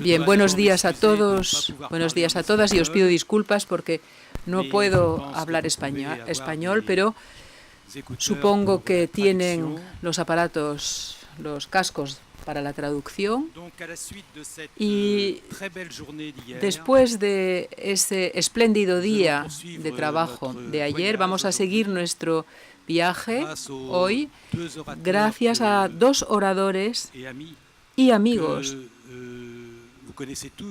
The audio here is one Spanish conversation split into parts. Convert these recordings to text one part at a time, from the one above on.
Bien, buenos días a todos, buenos días a todas y os pido disculpas porque no puedo hablar español, pero supongo que tienen los aparatos, los cascos para la traducción. Y después de ese espléndido día de trabajo de ayer, vamos a seguir nuestro viaje hoy gracias a dos oradores y amigos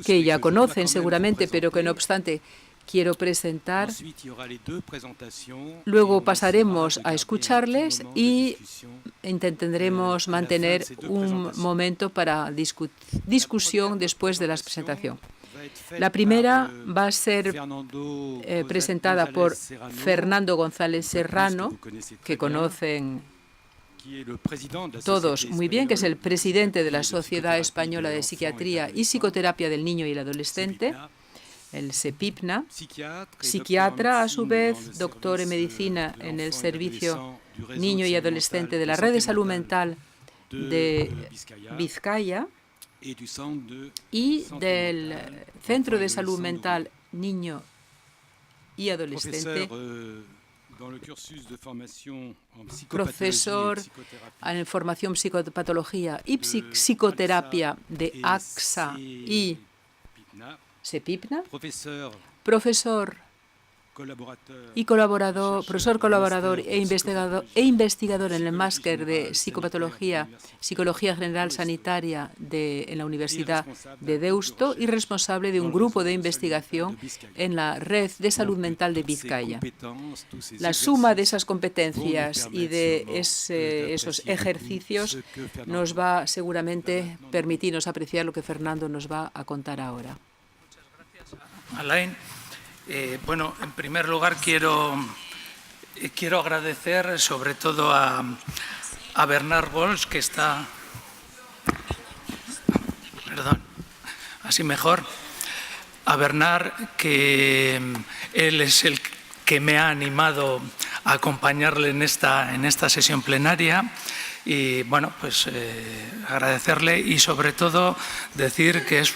que ya conocen seguramente, pero que no obstante quiero presentar. Luego pasaremos a escucharles y intentaremos mantener un momento para discusión después de la presentación. La primera va a ser presentada por Fernando González Serrano, que conocen todos muy bien, que es el presidente de la Sociedad Española de Psiquiatría y Psicoterapia del Niño y el Adolescente, el CEPIPNA, psiquiatra a su vez, doctor en medicina en el Servicio Niño y Adolescente de la Red de Salud Mental de Vizcaya y del Centro de Salud Mental Niño y Adolescente, profesor en formación psicopatología y psicoterapia de AXA y CEPIPNA, profesor colaborador e investigador en el máster de psicopatología, psicología general sanitaria en la Universidad de Deusto y responsable de un grupo de investigación en la Red de Salud Mental de Vizcaya. La suma de esas competencias y de esos ejercicios nos va seguramente permitirnos apreciar lo que Fernando nos va a contar ahora. Alain, bueno, en primer lugar quiero agradecer sobre todo a Bernard Bols, que está, así mejor, a Bernard, que él es el que me ha animado a acompañarle en esta sesión plenaria. Y bueno, pues agradecerle y sobre todo decir que es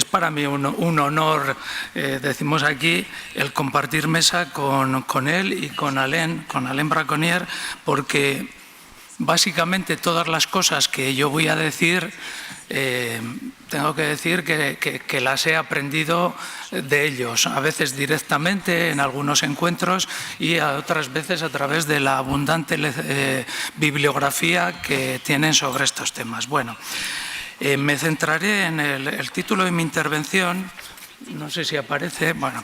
para mí un honor, decimos aquí, el compartir mesa con él y con Alain Braconier, porque básicamente todas las cosas que yo voy a decir, tengo que decir que las he aprendido de ellos, a veces directamente en algunos encuentros y otras veces a través de la abundante bibliografía que tienen sobre estos temas. Bueno, me centraré en el título de mi intervención, no sé si aparece, bueno,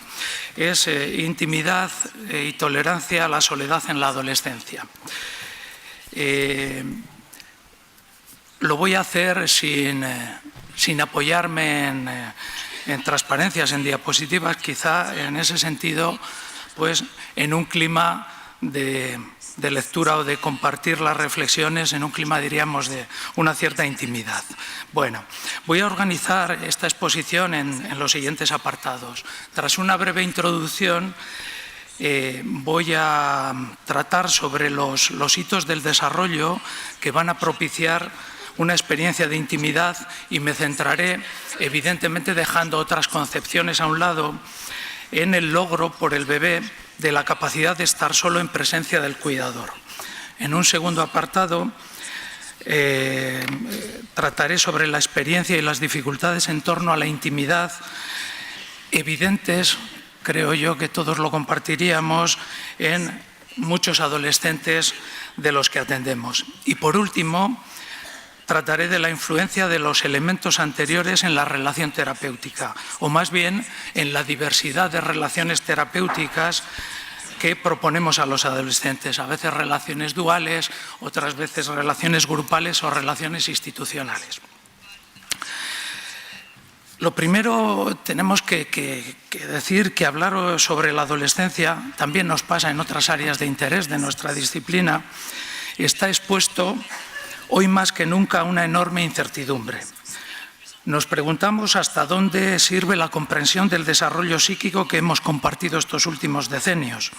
es Intimidad y tolerancia a la soledad en la adolescencia. Lo voy a hacer sin apoyarme en transparencias, en diapositivas, quizá en ese sentido, pues en un clima de lectura o de compartir las reflexiones, en un clima, diríamos, de una cierta intimidad. Bueno, voy a organizar esta exposición en los siguientes apartados. Tras una breve introducción, voy a tratar sobre los hitos del desarrollo que van a propiciar una experiencia de intimidad y me centraré, evidentemente dejando otras concepciones a un lado, en el logro por el bebé de la capacidad de estar solo en presencia del cuidador. En un segundo apartado trataré sobre la experiencia y las dificultades en torno a la intimidad evidentes, creo yo que todos lo compartiríamos, en muchos adolescentes de los que atendemos. Y por último, trataré de la influencia de los elementos anteriores en la relación terapéutica, o más bien en la diversidad de relaciones terapéuticas que proponemos a los adolescentes, a veces relaciones duales, otras veces relaciones grupales o relaciones institucionales. Lo primero, tenemos que decir que hablar sobre la adolescencia, también nos pasa en otras áreas de interés de nuestra disciplina, está expuesto hoy más que nunca a una enorme incertidumbre. Nos preguntamos hasta dónde sirve la comprensión del desarrollo psíquico que hemos compartido estos últimos decenios.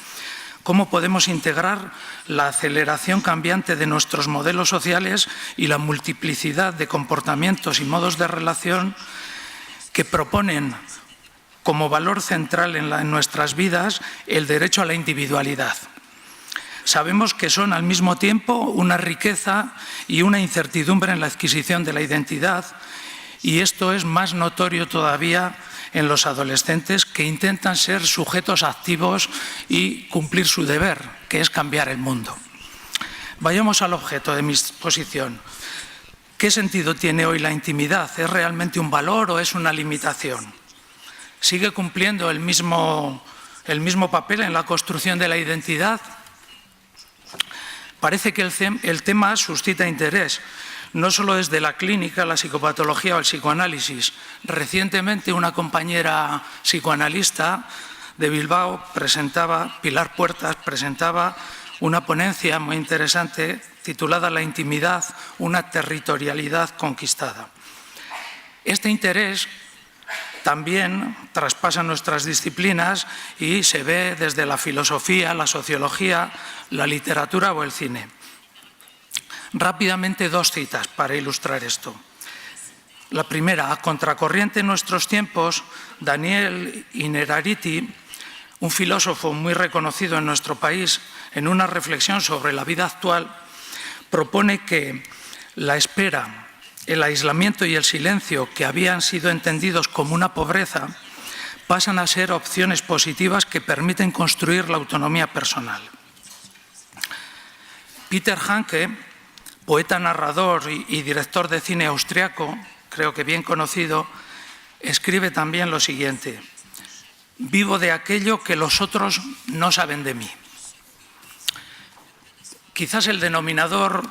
¿Cómo podemos integrar la aceleración cambiante de nuestros modelos sociales y la multiplicidad de comportamientos y modos de relación que proponen como valor central en nuestras vidas el derecho a la individualidad. Sabemos que son al mismo tiempo una riqueza y una incertidumbre en la adquisición de la identidad, y esto es más notorio todavía en los adolescentes, que intentan ser sujetos activos y cumplir su deber, que es cambiar el mundo. Vayamos al objeto de mi exposición. ¿Qué sentido tiene hoy la intimidad? ¿Es realmente un valor o es una limitación? ¿Sigue cumpliendo el mismo papel en la construcción de la identidad? Parece que el tema suscita interés, no solo desde la clínica, la psicopatología o el psicoanálisis. Recientemente una compañera psicoanalista de Bilbao, Pilar Puertas, presentaba una ponencia muy interesante titulada La intimidad, una territorialidad conquistada. Este interés también traspasa nuestras disciplinas y se ve desde la filosofía, la sociología, la literatura o el cine. Rápidamente dos citas para ilustrar esto. La primera, a contracorriente en nuestros tiempos, Daniel Innerarity, un filósofo muy reconocido en nuestro país, en una reflexión sobre la vida actual, propone que la espera, el aislamiento y el silencio, que habían sido entendidos como una pobreza, pasan a ser opciones positivas que permiten construir la autonomía personal. Peter Handke, poeta, narrador y director de cine austriaco, creo que bien conocido, escribe también lo siguiente: vivo de aquello que los otros no saben de mí. Quizás el denominador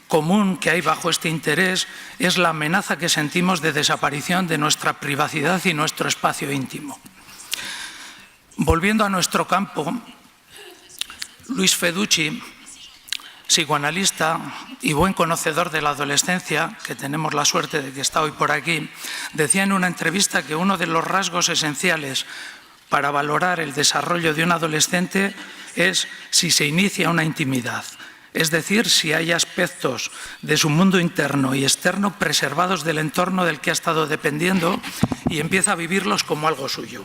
común que hay bajo este interés es la amenaza que sentimos de desaparición de nuestra privacidad y nuestro espacio íntimo. Volviendo a nuestro campo, Luis Feducci, psicoanalista y buen conocedor de la adolescencia, que tenemos la suerte de que está hoy por aquí, decía en una entrevista que uno de los rasgos esenciales para valorar el desarrollo de un adolescente es si se inicia una intimidad, es decir, si hay aspectos de su mundo interno y externo preservados del entorno del que ha estado dependiendo y empieza a vivirlos como algo suyo.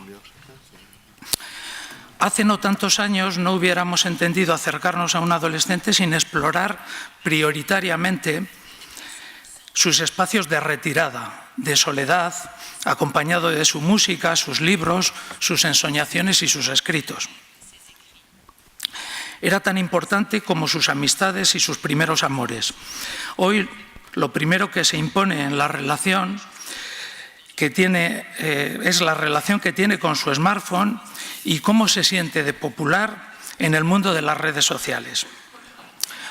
Hace no tantos años no hubiéramos entendido acercarnos a un adolescente sin explorar prioritariamente sus espacios de retirada, de soledad, acompañado de su música, sus libros, sus ensoñaciones y sus escritos. Era tan importante como sus amistades y sus primeros amores. Hoy lo primero que se impone en la relación que tiene es la relación que tiene con su smartphone y cómo se siente de popular en el mundo de las redes sociales.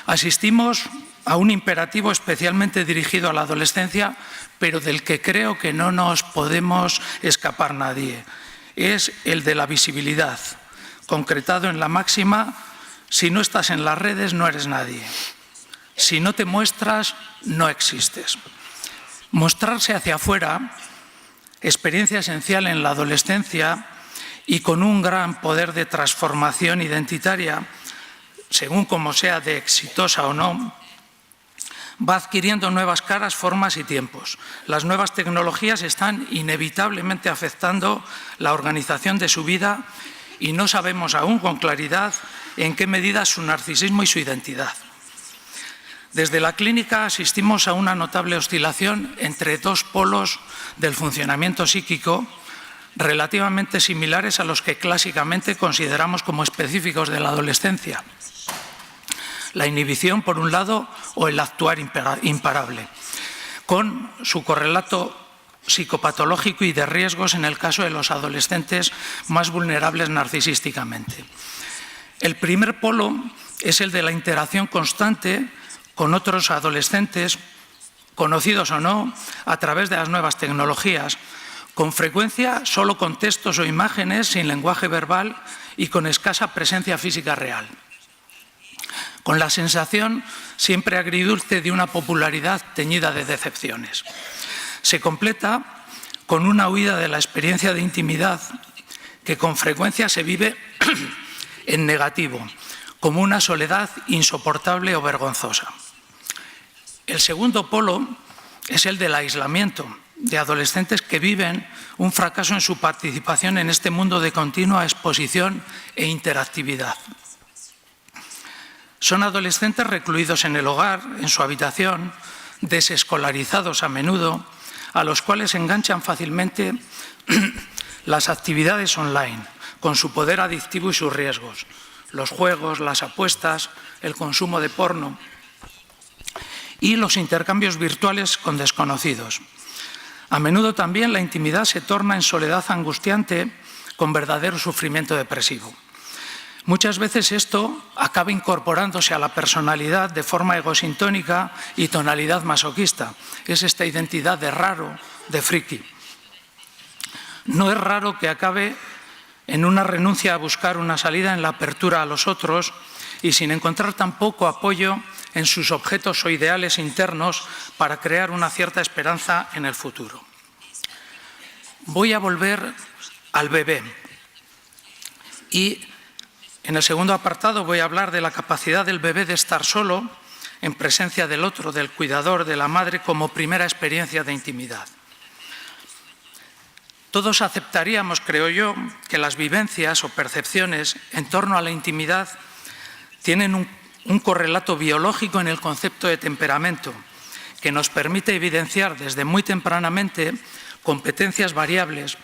Asistimos a un imperativo especialmente dirigido a la adolescencia, pero del que creo que no nos podemos escapar nadie. Es el de la visibilidad, concretado en la máxima: si no estás en las redes, no eres nadie. Si no te muestras, no existes. Mostrarse hacia afuera, experiencia esencial en la adolescencia y con un gran poder de transformación identitaria, según como sea de exitosa o no, va adquiriendo nuevas caras, formas y tiempos. Las nuevas tecnologías están inevitablemente afectando la organización de su vida y no sabemos aún con claridad en qué medida su narcisismo y su identidad. Desde la clínica asistimos a una notable oscilación entre dos polos del funcionamiento psíquico relativamente similares a los que clásicamente consideramos como específicos de la adolescencia. La inhibición, por un lado, o el actuar imparable, con su correlato psicopatológico y de riesgos en el caso de los adolescentes más vulnerables narcisísticamente. El primer polo es el de la interacción constante con otros adolescentes, conocidos o no, a través de las nuevas tecnologías, con frecuencia solo con textos o imágenes, sin lenguaje verbal y con escasa presencia física real. Con la sensación siempre agridulce de una popularidad teñida de decepciones. Se completa con una huida de la experiencia de intimidad que con frecuencia se vive en negativo, como una soledad insoportable o vergonzosa. El segundo polo es el del aislamiento, de adolescentes que viven un fracaso en su participación en este mundo de continua exposición e interactividad. Son adolescentes recluidos en el hogar, en su habitación, desescolarizados a menudo, a los cuales enganchan fácilmente las actividades online, con su poder adictivo y sus riesgos, los juegos, las apuestas, el consumo de porno y los intercambios virtuales con desconocidos. A menudo también la intimidad se torna en soledad angustiante con verdadero sufrimiento depresivo. Muchas veces esto acaba incorporándose a la personalidad de forma egosintónica y tonalidad masoquista. Es esta identidad de raro, de friki. No es raro que acabe en una renuncia a buscar una salida en la apertura a los otros y sin encontrar tampoco apoyo en sus objetos o ideales internos para crear una cierta esperanza en el futuro. Voy a volver al bebé y en el segundo apartado voy a hablar de la capacidad del bebé de estar solo en presencia del otro, del cuidador, de la madre, como primera experiencia de intimidad. Todos aceptaríamos, creo yo, que las vivencias o percepciones en torno a la intimidad tienen un correlato biológico en el concepto de temperamento, que nos permite evidenciar desde muy tempranamente competencias variables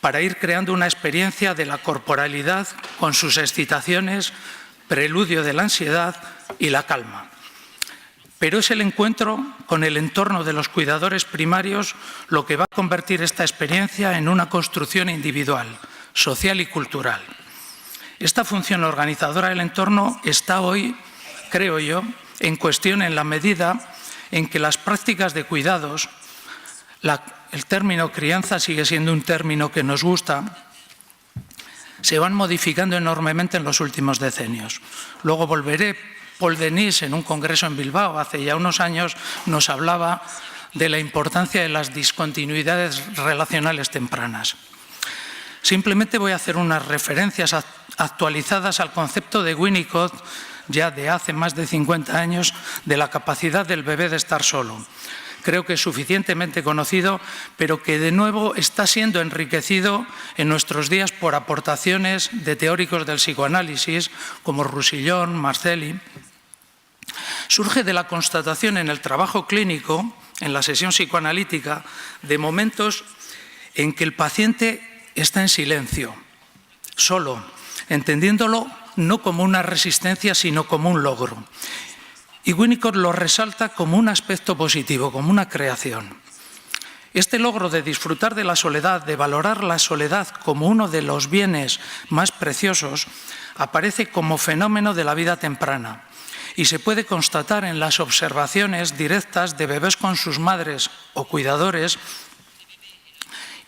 para ir creando una experiencia de la corporalidad con sus excitaciones, preludio de la ansiedad y la calma. Pero es el encuentro con el entorno de los cuidadores primarios lo que va a convertir esta experiencia en una construcción individual, social y cultural. Esta función organizadora del entorno está hoy, creo yo, en cuestión en la medida en que las prácticas de cuidados, el término crianza sigue siendo un término que nos gusta, se van modificando enormemente en los últimos decenios. Luego volveré. Paul Denis, en un congreso en Bilbao hace ya unos años, nos hablaba de la importancia de las discontinuidades relacionales tempranas. Simplemente voy a hacer unas referencias actualizadas al concepto de Winnicott, ya de hace más de 50 años, de la capacidad del bebé de estar solo. Creo que es suficientemente conocido, pero que de nuevo está siendo enriquecido en nuestros días por aportaciones de teóricos del psicoanálisis como Roussillon, Marcelli. Surge de la constatación en el trabajo clínico, en la sesión psicoanalítica, de momentos en que el paciente está en silencio, solo, entendiéndolo no como una resistencia, sino como un logro. Y Winnicott lo resalta como un aspecto positivo, como una creación. Este logro de disfrutar de la soledad, de valorar la soledad como uno de los bienes más preciosos, aparece como fenómeno de la vida temprana y se puede constatar en las observaciones directas de bebés con sus madres o cuidadores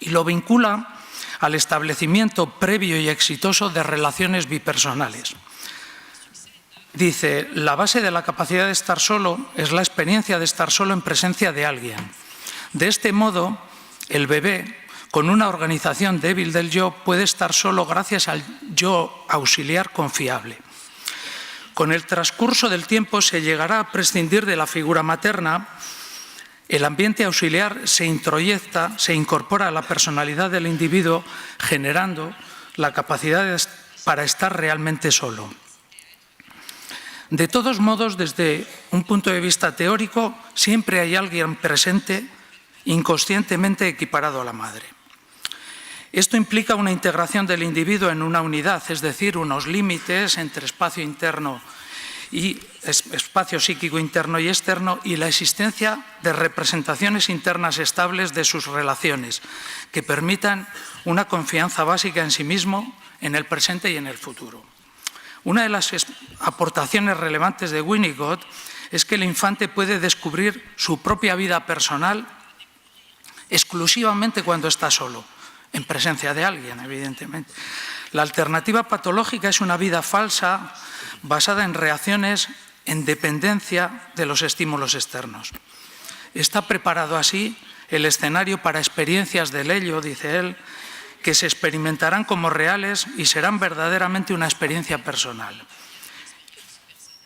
y lo vincula al establecimiento previo y exitoso de relaciones bipersonales. Dice, la base de la capacidad de estar solo es la experiencia de estar solo en presencia de alguien. De este modo, el bebé, con una organización débil del yo, puede estar solo gracias al yo auxiliar confiable. Con el transcurso del tiempo se llegará a prescindir de la figura materna. El ambiente auxiliar se introyecta, se incorpora a la personalidad del individuo, generando la capacidad para estar realmente solo. De todos modos, desde un punto de vista teórico, siempre hay alguien presente, inconscientemente equiparado a la madre. Esto implica una integración del individuo en una unidad, es decir, unos límites entre espacio interno y espacio psíquico interno y externo y la existencia de representaciones internas estables de sus relaciones que permitan una confianza básica en sí mismo, en el presente y en el futuro. Una de las aportaciones relevantes de Winnicott es que el infante puede descubrir su propia vida personal exclusivamente cuando está solo, en presencia de alguien, evidentemente. La alternativa patológica es una vida falsa basada en reacciones en dependencia de los estímulos externos. Está preparado así el escenario para experiencias del ello, dice él, que se experimentarán como reales y serán verdaderamente una experiencia personal.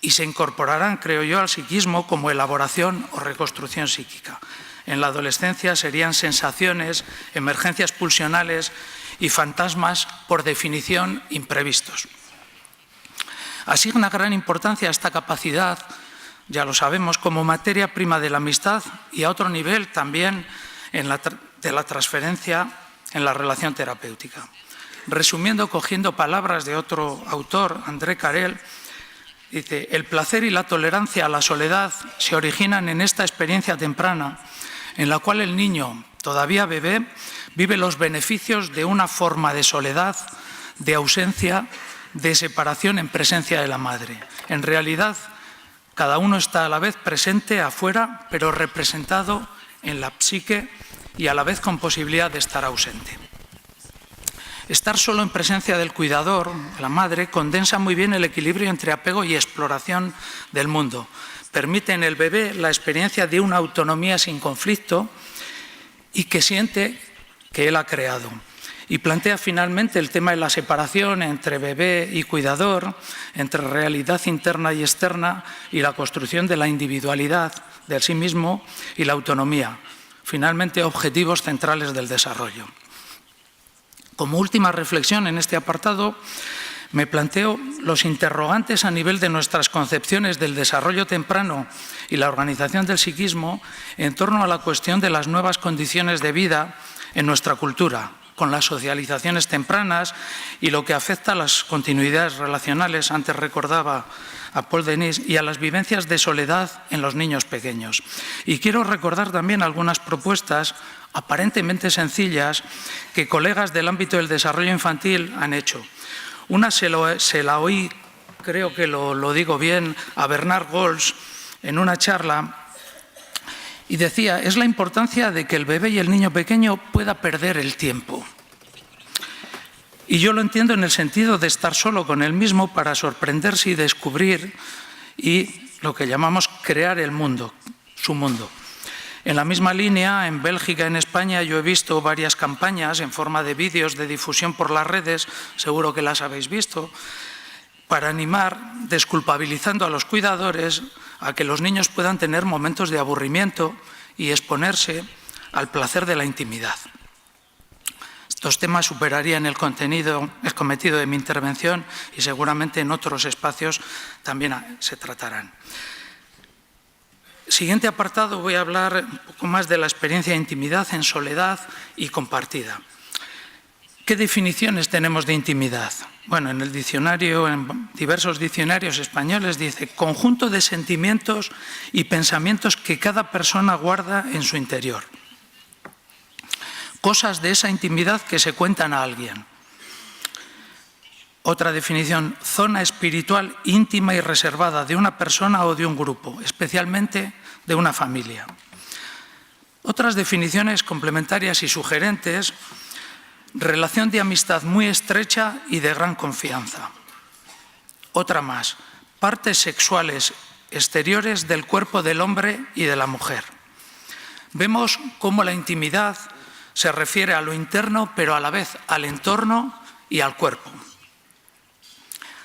Y se incorporarán, creo yo, al psiquismo como elaboración o reconstrucción psíquica. en la adolescencia serían sensaciones, emergencias pulsionales y fantasmas, por definición, imprevistos. Asigna gran importancia a esta capacidad, ya lo sabemos, como materia prima de la amistad y a otro nivel también de la transferencia en la relación terapéutica. Resumiendo, cogiendo palabras de otro autor, André Carrel, dice: el placer y la tolerancia a la soledad se originan en esta experiencia temprana, en la cual el niño, todavía bebé, vive los beneficios de una forma de soledad, de ausencia, de separación en presencia de la madre. En realidad, cada uno está a la vez presente afuera, pero representado en la psique y a la vez con posibilidad de estar ausente. Estar solo en presencia del cuidador, la madre, condensa muy bien el equilibrio entre apego y exploración del mundo. Permite en el bebé la experiencia de una autonomía sin conflicto y que siente que él ha creado. Y plantea finalmente el tema de la separación entre bebé y cuidador, entre realidad interna y externa y la construcción de la individualidad del sí mismo y la autonomía. Finalmente, objetivos centrales del desarrollo. Como última reflexión en este apartado, me planteo los interrogantes a nivel de nuestras concepciones del desarrollo temprano y la organización del psiquismo en torno a la cuestión de las nuevas condiciones de vida en nuestra cultura, con las socializaciones tempranas y lo que afecta a las continuidades relacionales, antes recordaba a Paul Denis, y a las vivencias de soledad en los niños pequeños. Y quiero recordar también algunas propuestas aparentemente sencillas que colegas del ámbito del desarrollo infantil han hecho. Una se la oí, creo que lo digo bien, a Bernard Goltz en una charla, y decía: es la importancia de que el bebé y el niño pequeño pueda perder el tiempo. Y yo lo entiendo en el sentido de estar solo con él mismo para sorprenderse y descubrir y lo que llamamos crear el mundo, su mundo. En la misma línea, en Bélgica, en España, yo he visto varias campañas en forma de vídeos de difusión por las redes, seguro que las habéis visto, para animar, desculpabilizando a los cuidadores, a que los niños puedan tener momentos de aburrimiento y exponerse al placer de la intimidad. Estos temas superarían el cometido de mi intervención y seguramente en otros espacios también se tratarán. Siguiente apartado, voy a hablar un poco más de la experiencia de intimidad en soledad y compartida. ¿Qué definiciones tenemos de intimidad? Bueno, en el diccionario, en diversos diccionarios españoles, dice: conjunto de sentimientos y pensamientos que cada persona guarda en su interior. Cosas de esa intimidad que se cuentan a alguien. Otra definición: zona espiritual íntima y reservada de una persona o de un grupo, especialmente de una familia. Otras definiciones complementarias y sugerentes: relación de amistad muy estrecha y de gran confianza. Otra más: partes sexuales exteriores del cuerpo del hombre y de la mujer. Vemos cómo la intimidad se refiere a lo interno, pero a la vez al entorno y al cuerpo.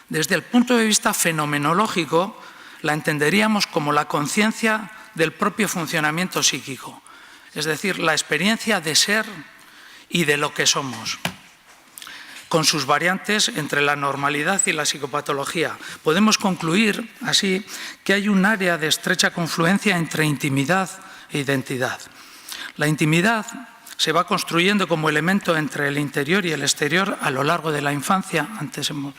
Desde el punto de vista fenomenológico, la entenderíamos como la conciencia del propio funcionamiento psíquico, es decir, la experiencia de ser y de lo que somos, con sus variantes entre la normalidad y la psicopatología. Podemos concluir así que hay un área de estrecha confluencia entre intimidad e identidad. La intimidad se va construyendo como elemento entre el interior y el exterior a lo largo de la infancia. Antes hemos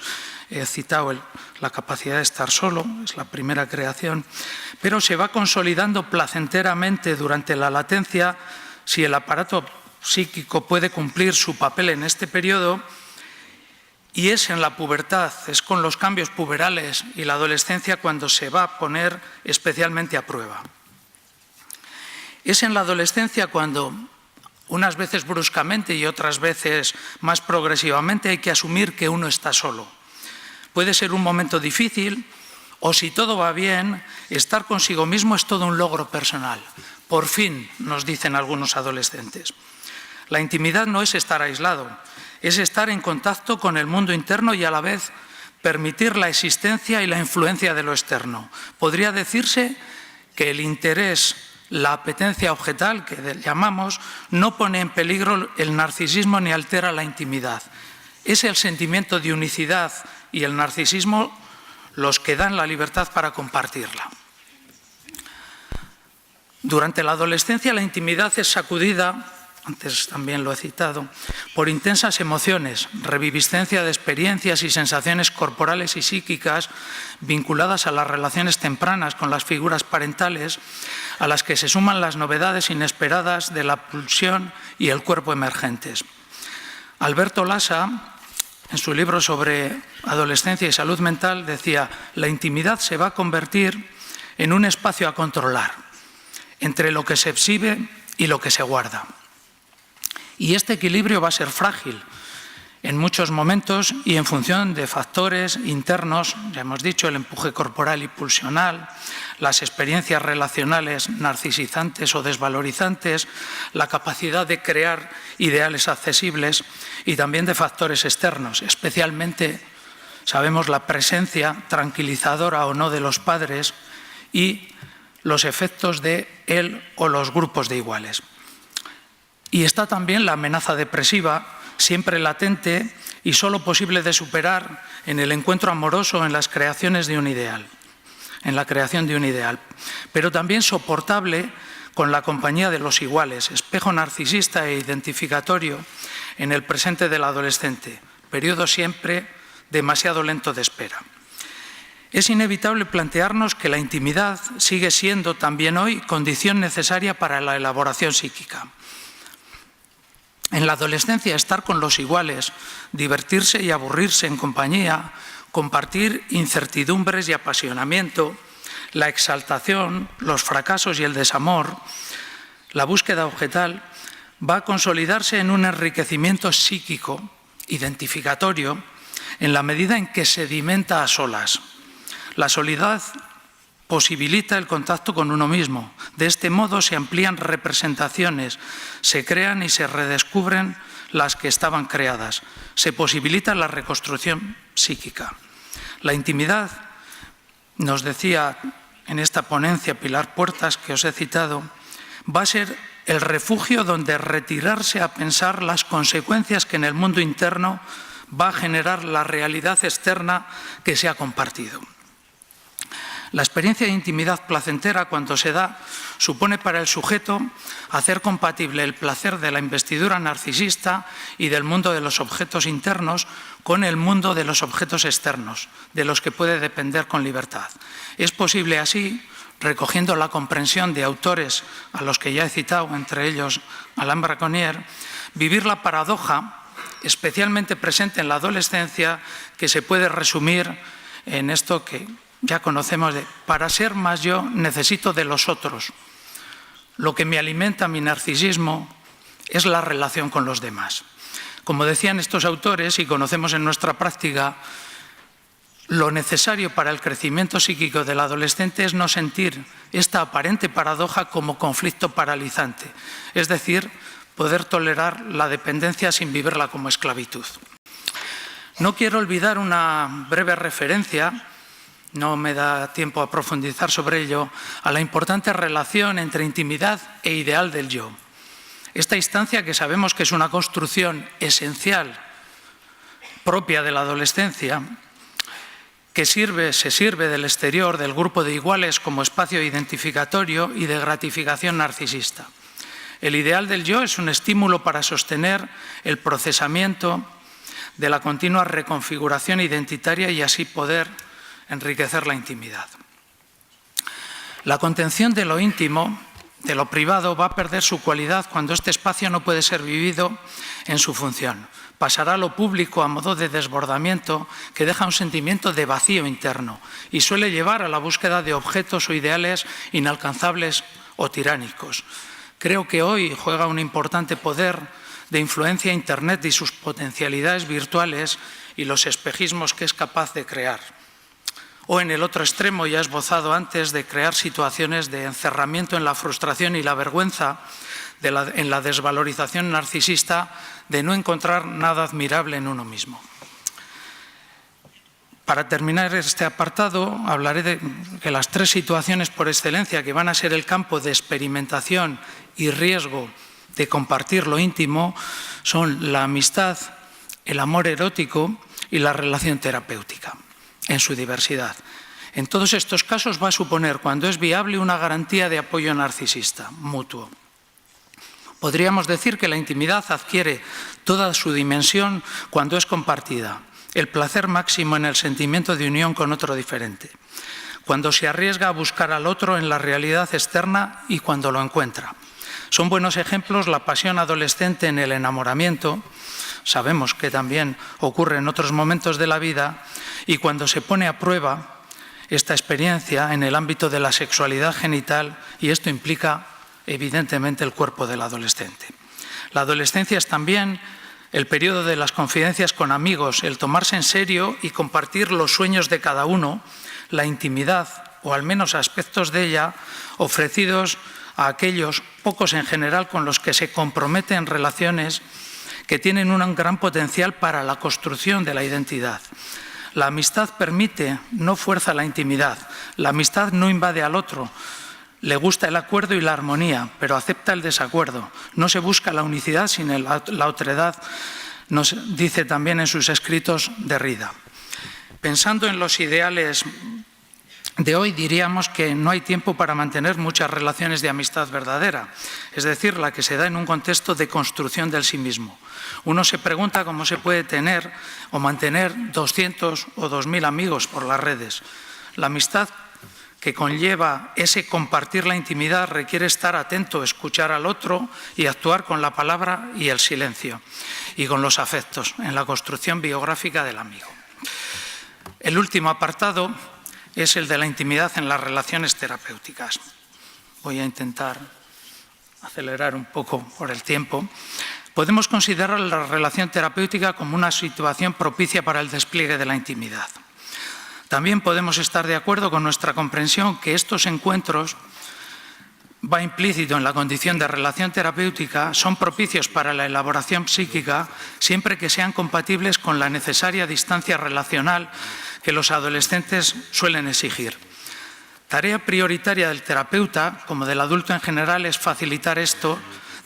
citado la capacidad de estar solo, es la primera creación, pero se va consolidando placenteramente durante la latencia si el aparato psíquico puede cumplir su papel en este periodo, y es en la pubertad, es con los cambios puberales y la adolescencia cuando se va a poner especialmente a prueba. Es en la adolescencia cuando, unas veces bruscamente y otras veces más progresivamente, hay que asumir que uno está solo. Puede ser un momento difícil o, si todo va bien, estar consigo mismo es todo un logro personal. Por fin, nos dicen algunos adolescentes. La intimidad no es estar aislado, es estar en contacto con el mundo interno y a la vez permitir la existencia y la influencia de lo externo. Podría decirse que el interés, La apetencia objetal, que llamamos, no pone en peligro el narcisismo ni altera la intimidad. Es el sentimiento de unicidad y el narcisismo los que dan la libertad para compartirla. Durante la adolescencia la intimidad es sacudida, antes también lo he citado, por intensas emociones, reviviscencia de experiencias y sensaciones corporales y psíquicas vinculadas a las relaciones tempranas con las figuras parentales, a las que se suman las novedades inesperadas de la pulsión y el cuerpo emergentes. Alberto Lassa, en su libro sobre adolescencia y salud mental, decía: la intimidad se va a convertir en un espacio a controlar, entre lo que se exhibe y lo que se guarda. Y este equilibrio va a ser frágil en muchos momentos y en función de factores internos, ya hemos dicho, el empuje corporal y pulsional, las experiencias relacionales narcisizantes o desvalorizantes, la capacidad de crear ideales accesibles y también de factores externos, especialmente, sabemos, la presencia tranquilizadora o no de los padres y los efectos de él o los grupos de iguales. Y está también la amenaza depresiva, siempre latente y solo posible de superar en el encuentro amoroso, en las creaciones de un ideal, en la creación de un ideal, pero también soportable con la compañía de los iguales, espejo narcisista e identificatorio en el presente del adolescente, periodo siempre demasiado lento de espera. Es inevitable plantearnos que la intimidad sigue siendo también hoy condición necesaria para la elaboración psíquica. En la adolescencia, estar con los iguales, divertirse y aburrirse en compañía, compartir incertidumbres y apasionamiento, la exaltación, los fracasos y el desamor, la búsqueda objetal, va a consolidarse en un enriquecimiento psíquico, identificatorio, en la medida en que sedimenta a solas. La soledad posibilita el contacto con uno mismo. De este modo se amplían representaciones, se crean y se redescubren las que estaban creadas. Se posibilita la reconstrucción psíquica. La intimidad, nos decía en esta ponencia Pilar Puertas, que os he citado, va a ser el refugio donde retirarse a pensar las consecuencias que en el mundo interno va a generar la realidad externa que se ha compartido. La experiencia de intimidad placentera, cuando se da, supone para el sujeto hacer compatible el placer de la investidura narcisista y del mundo de los objetos internos con el mundo de los objetos externos, de los que puede depender con libertad. Es posible así, recogiendo la comprensión de autores a los que ya he citado, entre ellos Alain Braconier, vivir la paradoja especialmente presente en la adolescencia, que se puede resumir en esto que ya conocemos de: para ser más yo necesito de los otros. Lo que me alimenta mi narcisismo es la relación con los demás. Como decían estos autores, y conocemos en nuestra práctica, lo necesario para el crecimiento psíquico del adolescente es no sentir esta aparente paradoja como conflicto paralizante, es decir, poder tolerar la dependencia sin vivirla como esclavitud. No quiero olvidar una breve referencia, no me da tiempo a profundizar sobre ello, a la importante relación entre intimidad e ideal del yo. Esta instancia, que sabemos que es una construcción esencial propia de la adolescencia, que se sirve del exterior, del grupo de iguales, como espacio identificatorio y de gratificación narcisista. El ideal del yo es un estímulo para sostener el procesamiento de la continua reconfiguración identitaria y así poder enriquecer la intimidad. La contención de lo íntimo, de lo privado, va a perder su cualidad cuando este espacio no puede ser vivido en su función. Pasará a lo público a modo de desbordamiento que deja un sentimiento de vacío interno y suele llevar a la búsqueda de objetos o ideales inalcanzables o tiránicos. Creo que hoy juega un importante poder de influencia Internet y sus potencialidades virtuales y los espejismos que es capaz de crear. O en el otro extremo, ya esbozado antes, de crear situaciones de encerramiento en la frustración y la vergüenza, en la desvalorización narcisista de no encontrar nada admirable en uno mismo. Para terminar este apartado, hablaré de que las 3 situaciones por excelencia que van a ser el campo de experimentación y riesgo de compartir lo íntimo son la amistad, el amor erótico y la relación terapéutica, en su diversidad. En todos estos casos va a suponer, cuando es viable, una garantía de apoyo narcisista, mutuo. Podríamos decir que la intimidad adquiere toda su dimensión cuando es compartida, el placer máximo en el sentimiento de unión con otro diferente, cuando se arriesga a buscar al otro en la realidad externa y cuando lo encuentra. Son buenos ejemplos la pasión adolescente en el enamoramiento, sabemos que también ocurre en otros momentos de la vida, y cuando se pone a prueba esta experiencia en el ámbito de la sexualidad genital, y esto implica evidentemente el cuerpo del adolescente. La adolescencia es también el periodo de las confidencias con amigos, el tomarse en serio y compartir los sueños de cada uno, la intimidad, o al menos aspectos de ella, ofrecidos a aquellos, pocos en general, con los que se comprometen relaciones que tienen un gran potencial para la construcción de la identidad. La amistad permite, no fuerza la intimidad. La amistad no invade al otro. Le gusta el acuerdo y la armonía, pero acepta el desacuerdo. No se busca la unicidad sino la otredad, nos dice también en sus escritos Derrida. Pensando en los ideales de hoy, diríamos que no hay tiempo para mantener muchas relaciones de amistad verdadera, es decir, la que se da en un contexto de construcción del sí mismo. Uno se pregunta cómo se puede tener o mantener 200 o 2000 amigos por las redes. La amistad que conlleva ese compartir la intimidad requiere estar atento, escuchar al otro y actuar con la palabra y el silencio y con los afectos en la construcción biográfica del amigo. El último apartado es el de la intimidad en las relaciones terapéuticas. Voy a intentar acelerar un poco por el tiempo. Podemos considerar la relación terapéutica como una situación propicia para el despliegue de la intimidad. También podemos estar de acuerdo con nuestra comprensión que estos encuentros, va implícito en la condición de relación terapéutica, son propicios para la elaboración psíquica siempre que sean compatibles con la necesaria distancia relacional que los adolescentes suelen exigir. Tarea prioritaria del terapeuta, como del adulto en general, es facilitar esto,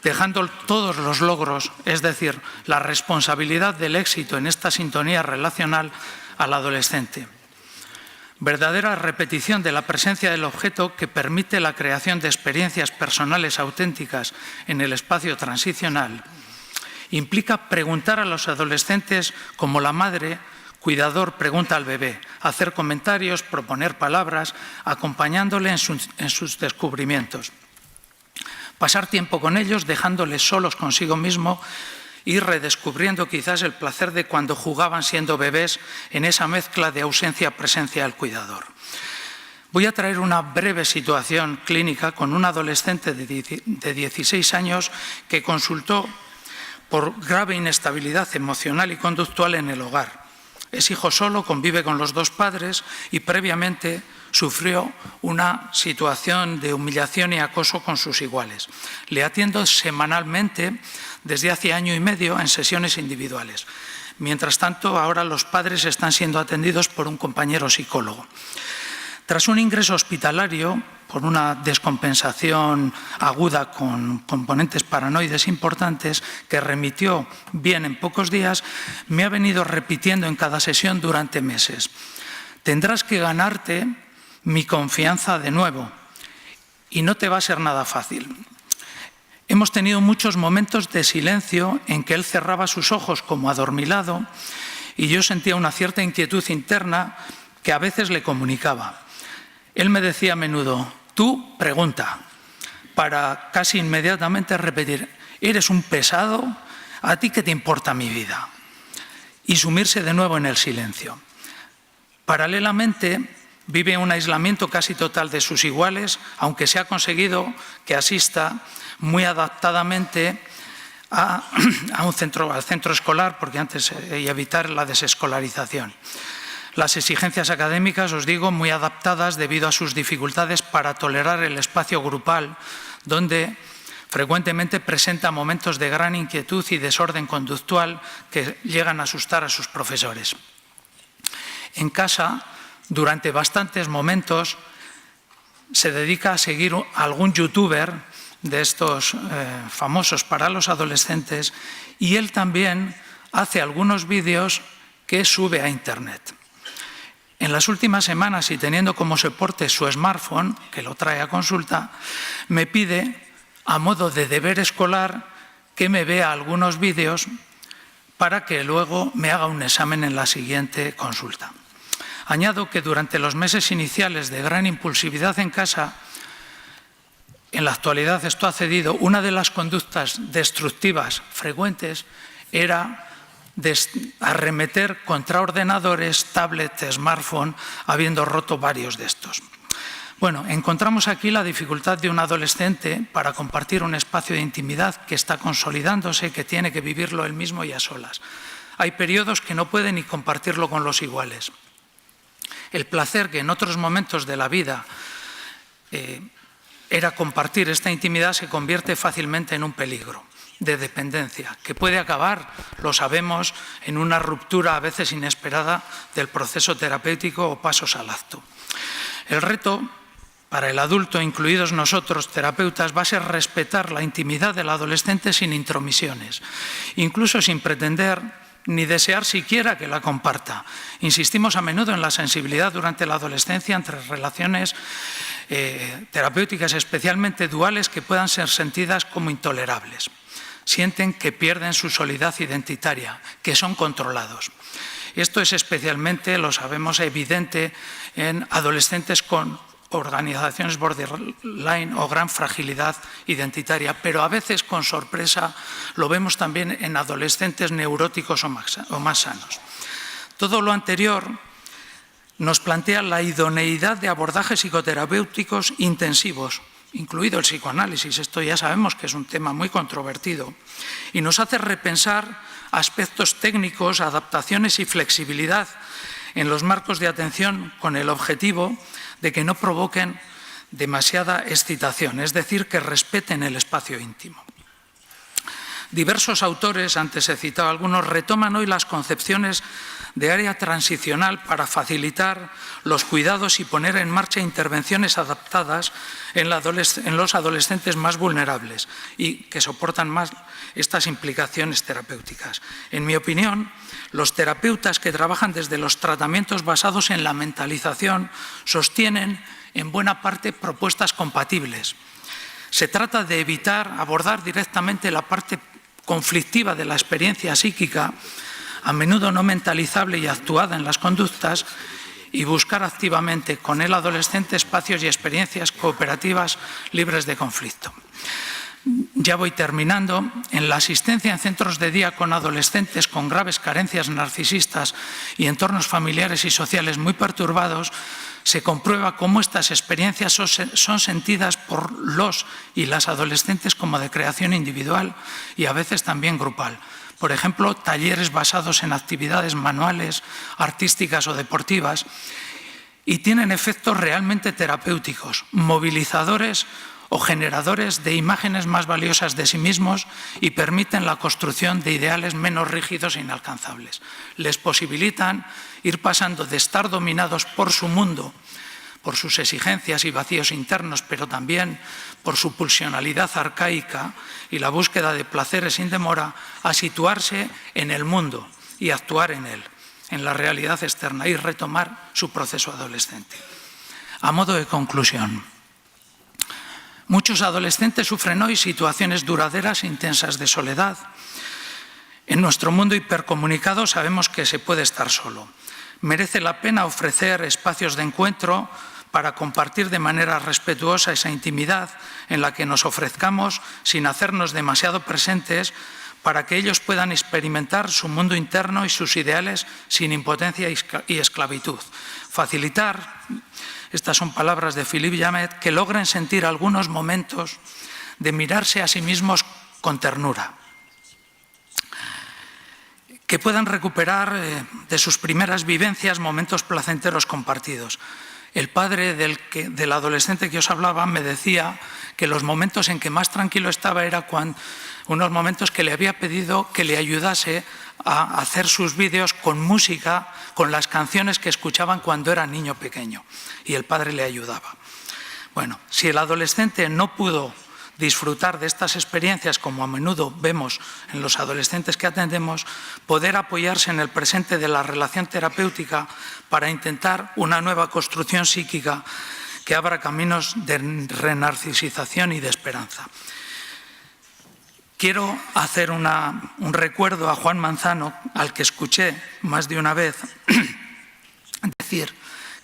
dejando todos los logros, es decir, la responsabilidad del éxito en esta sintonía relacional al adolescente. Verdadera repetición de la presencia del objeto que permite la creación de experiencias personales auténticas en el espacio transicional implica preguntar a los adolescentes como la madre cuidador pregunta al bebé, hacer comentarios, proponer palabras, acompañándole en sus descubrimientos. Pasar tiempo con ellos, dejándoles solos consigo mismo y redescubriendo quizás el placer de cuando jugaban siendo bebés en esa mezcla de ausencia-presencia del cuidador. Voy a traer una breve situación clínica con un adolescente de 16 años que consultó por grave inestabilidad emocional y conductual en el hogar. Es hijo solo, convive con los 2 padres y previamente sufrió una situación de humillación y acoso con sus iguales. Le atiendo semanalmente desde hace año y medio en sesiones individuales. Mientras tanto, ahora los padres están siendo atendidos por un compañero psicólogo. Tras un ingreso hospitalario por una descompensación aguda con componentes paranoides importantes que remitió bien en pocos días, me ha venido repitiendo en cada sesión durante meses: tendrás que ganarte mi confianza de nuevo y no te va a ser nada fácil. Hemos tenido muchos momentos de silencio en que él cerraba sus ojos como adormilado y yo sentía una cierta inquietud interna que a veces le comunicaba. Él me decía a menudo: tú pregunta, para casi inmediatamente repetir: eres un pesado, ¿a ti qué te importa mi vida? Y sumirse de nuevo en el silencio. Paralelamente, vive un aislamiento casi total de sus iguales, aunque se ha conseguido que asista muy adaptadamente al centro escolar, porque antes y evitar la desescolarización. Las exigencias académicas, os digo, muy adaptadas debido a sus dificultades para tolerar el espacio grupal, donde frecuentemente presenta momentos de gran inquietud y desorden conductual que llegan a asustar a sus profesores. en casa, durante bastantes momentos, se dedica a seguir a algún youtuber de estos famosos para los adolescentes, y él también hace algunos vídeos que sube a Internet. En las últimas semanas, y teniendo como soporte su smartphone, que lo trae a consulta, me pide, a modo de deber escolar, que me vea algunos vídeos para que luego me haga un examen en la siguiente consulta. Añado que durante los meses iniciales de gran impulsividad en casa, en la actualidad esto ha cedido. Una de las conductas destructivas frecuentes era arremeter contra ordenadores, tablets, smartphone, habiendo roto varios de estos. Bueno, encontramos aquí la dificultad de un adolescente para compartir un espacio de intimidad que está consolidándose, que tiene que vivirlo él mismo y a solas. Hay periodos que no puede ni compartirlo con los iguales. El placer que en otros momentos de la vida era compartir esta intimidad se convierte fácilmente en un peligro de dependencia, que puede acabar, lo sabemos, en una ruptura a veces inesperada del proceso terapéutico o pasos al acto. El reto para el adulto, incluidos nosotros, terapeutas, va a ser respetar la intimidad del adolescente sin intromisiones, incluso sin pretender ni desear siquiera que la comparta. Insistimos a menudo en la sensibilidad durante la adolescencia entre relaciones terapéuticas, especialmente duales, que puedan ser sentidas como intolerables. Sienten que pierden su solidez identitaria, que son controlados. Esto es especialmente, lo sabemos, evidente en adolescentes con organizaciones borderline o gran fragilidad identitaria, pero a veces con sorpresa lo vemos también en adolescentes neuróticos o más sanos. Todo lo anterior nos plantea la idoneidad de abordajes psicoterapéuticos intensivos, incluido el psicoanálisis. Esto ya sabemos que es un tema muy controvertido, y nos hace repensar aspectos técnicos, adaptaciones y flexibilidad en los marcos de atención, con el objetivo de que no provoquen demasiada excitación, es decir, que respeten el espacio íntimo. Diversos autores, antes he citado algunos, retoman hoy las concepciones de área transicional para facilitar los cuidados y poner en marcha intervenciones adaptadas en los adolescentes más vulnerables y que soportan más estas implicaciones terapéuticas. En mi opinión, los terapeutas que trabajan desde los tratamientos basados en la mentalización sostienen en buena parte propuestas compatibles. Se trata de evitar abordar directamente la parte conflictiva de la experiencia psíquica, a menudo no mentalizable y actuada en las conductas, y buscar activamente con el adolescente espacios y experiencias cooperativas libres de conflicto. Ya voy terminando. En la asistencia en centros de día con adolescentes con graves carencias narcisistas y entornos familiares y sociales muy perturbados, se comprueba cómo estas experiencias son sentidas por los y las adolescentes como de creación individual y a veces también grupal. Por ejemplo, talleres basados en actividades manuales, artísticas o deportivas, y tienen efectos realmente terapéuticos, movilizadores o generadores de imágenes más valiosas de sí mismos, y permiten la construcción de ideales menos rígidos e inalcanzables. Les posibilitan ir pasando de estar dominados por su mundo, por sus exigencias y vacíos internos, pero también por su pulsionalidad arcaica y la búsqueda de placeres sin demora, a situarse en el mundo y actuar en él, en la realidad externa, y retomar su proceso adolescente. A modo de conclusión, muchos adolescentes sufren hoy situaciones duraderas e intensas de soledad. En nuestro mundo hipercomunicado sabemos que se puede estar solo. Merece la pena ofrecer espacios de encuentro para compartir de manera respetuosa esa intimidad en la que nos ofrezcamos sin hacernos demasiado presentes, para que ellos puedan experimentar su mundo interno y sus ideales sin impotencia y esclavitud. Facilitar, estas son palabras de Philippe Jamet, que logren sentir algunos momentos de mirarse a sí mismos con ternura, que puedan recuperar de sus primeras vivencias momentos placenteros compartidos. El padre del adolescente que os hablaba me decía que los momentos en que más tranquilo estaba era unos momentos que le había pedido que le ayudase a hacer sus vídeos con música, con las canciones que escuchaban cuando era niño pequeño, y el padre le ayudaba. Bueno, si el adolescente no pudo disfrutar de estas experiencias, como a menudo vemos en los adolescentes que atendemos, poder apoyarse en el presente de la relación terapéutica para intentar una nueva construcción psíquica que abra caminos de renarcisización y de esperanza. Quiero hacer un recuerdo a Juan Manzano, al que escuché más de una vez decir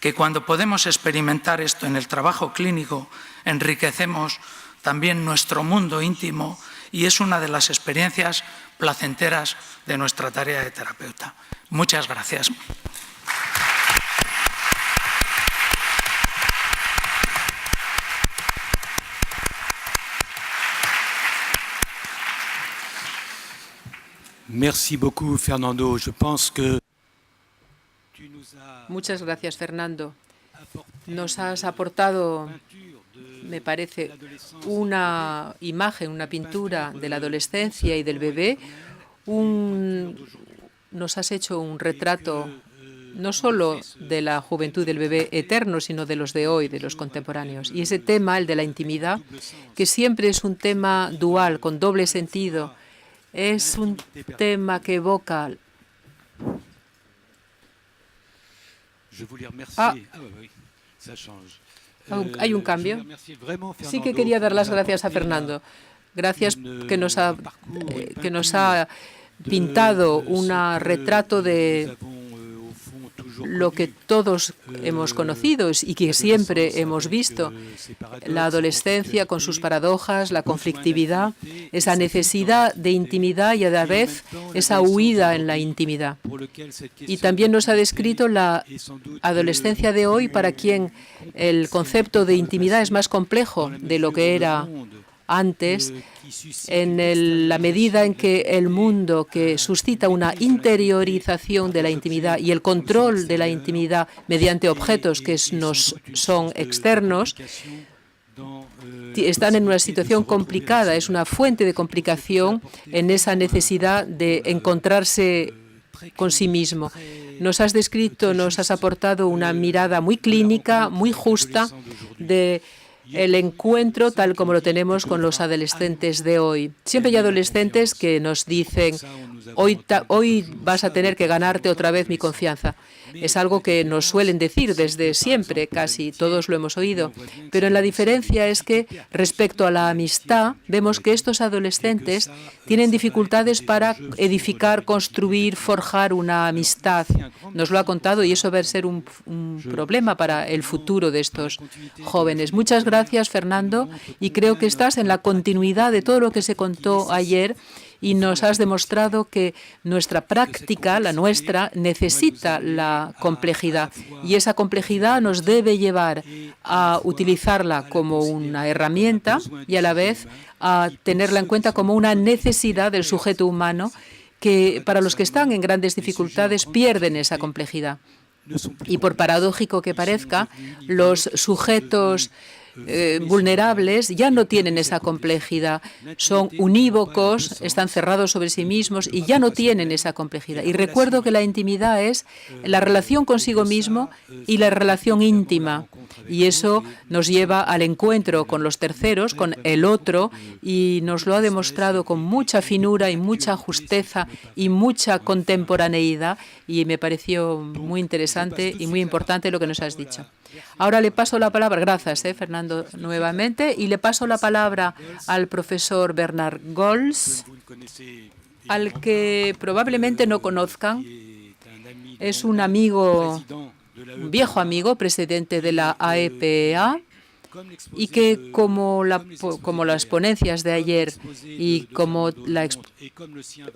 que cuando podemos experimentar esto en el trabajo clínico, enriquecemos también nuestro mundo íntimo y es una de las experiencias placenteras de nuestra tarea de terapeuta. Muchas gracias. Merci beaucoup, Fernando. Je pense que tu nous as... Muchas gracias, Fernando. Nos has aportado, me parece, una imagen, una pintura de la adolescencia y del bebé. Nos has hecho un retrato no solo de la juventud del bebé eterno, sino de los de hoy, de los contemporáneos. Y ese tema, el de la intimidad, que siempre es un tema dual, con doble sentido, es un tema que evoca... Hay un cambio. Sí que quería dar las gracias a Fernando. Gracias que nos ha pintado un retrato de lo que todos hemos conocido y que siempre hemos visto, la adolescencia con sus paradojas, la conflictividad, esa necesidad de intimidad y a la vez esa huida en la intimidad. Y también nos ha descrito la adolescencia de hoy, para quien el concepto de intimidad es más complejo de lo que era antes, en la medida en que el mundo que suscita una interiorización de la intimidad y el control de la intimidad mediante objetos que nos son externos, están en una situación complicada, es una fuente de complicación en esa necesidad de encontrarse con sí mismo. Nos has descrito, nos has aportado una mirada muy clínica, muy justa de el encuentro tal como lo tenemos con los adolescentes de hoy. Siempre hay adolescentes que nos dicen, hoy vas a tener que ganarte otra vez mi confianza. Es algo que nos suelen decir desde siempre, casi todos lo hemos oído. Pero la diferencia es que respecto a la amistad, vemos que estos adolescentes tienen dificultades para edificar, construir, forjar una amistad. Nos lo ha contado y eso va a ser un problema para el futuro de estos jóvenes. Muchas gracias, Fernando, y creo que estás en la continuidad de todo lo que se contó ayer y nos has demostrado que nuestra práctica, la nuestra, necesita la complejidad y esa complejidad nos debe llevar a utilizarla como una herramienta y a la vez a tenerla en cuenta como una necesidad del sujeto humano que para los que están en grandes dificultades pierden esa complejidad. Y por paradójico que parezca, los sujetos vulnerables ya no tienen esa complejidad, son unívocos, están cerrados sobre sí mismos y ya no tienen esa complejidad. Y recuerdo que la intimidad es la relación consigo mismo y la relación íntima, y eso nos lleva al encuentro con los terceros, con el otro, y nos lo ha demostrado con mucha finura y mucha justeza y mucha contemporaneidad, y me pareció muy interesante y muy importante lo que nos has dicho. Ahora le paso la palabra, gracias, Fernando, nuevamente, y le paso la palabra al profesor Bernard Gols, al que probablemente no conozcan. Es un amigo, un viejo amigo, presidente de la AEPA, y que como las ponencias de ayer y como la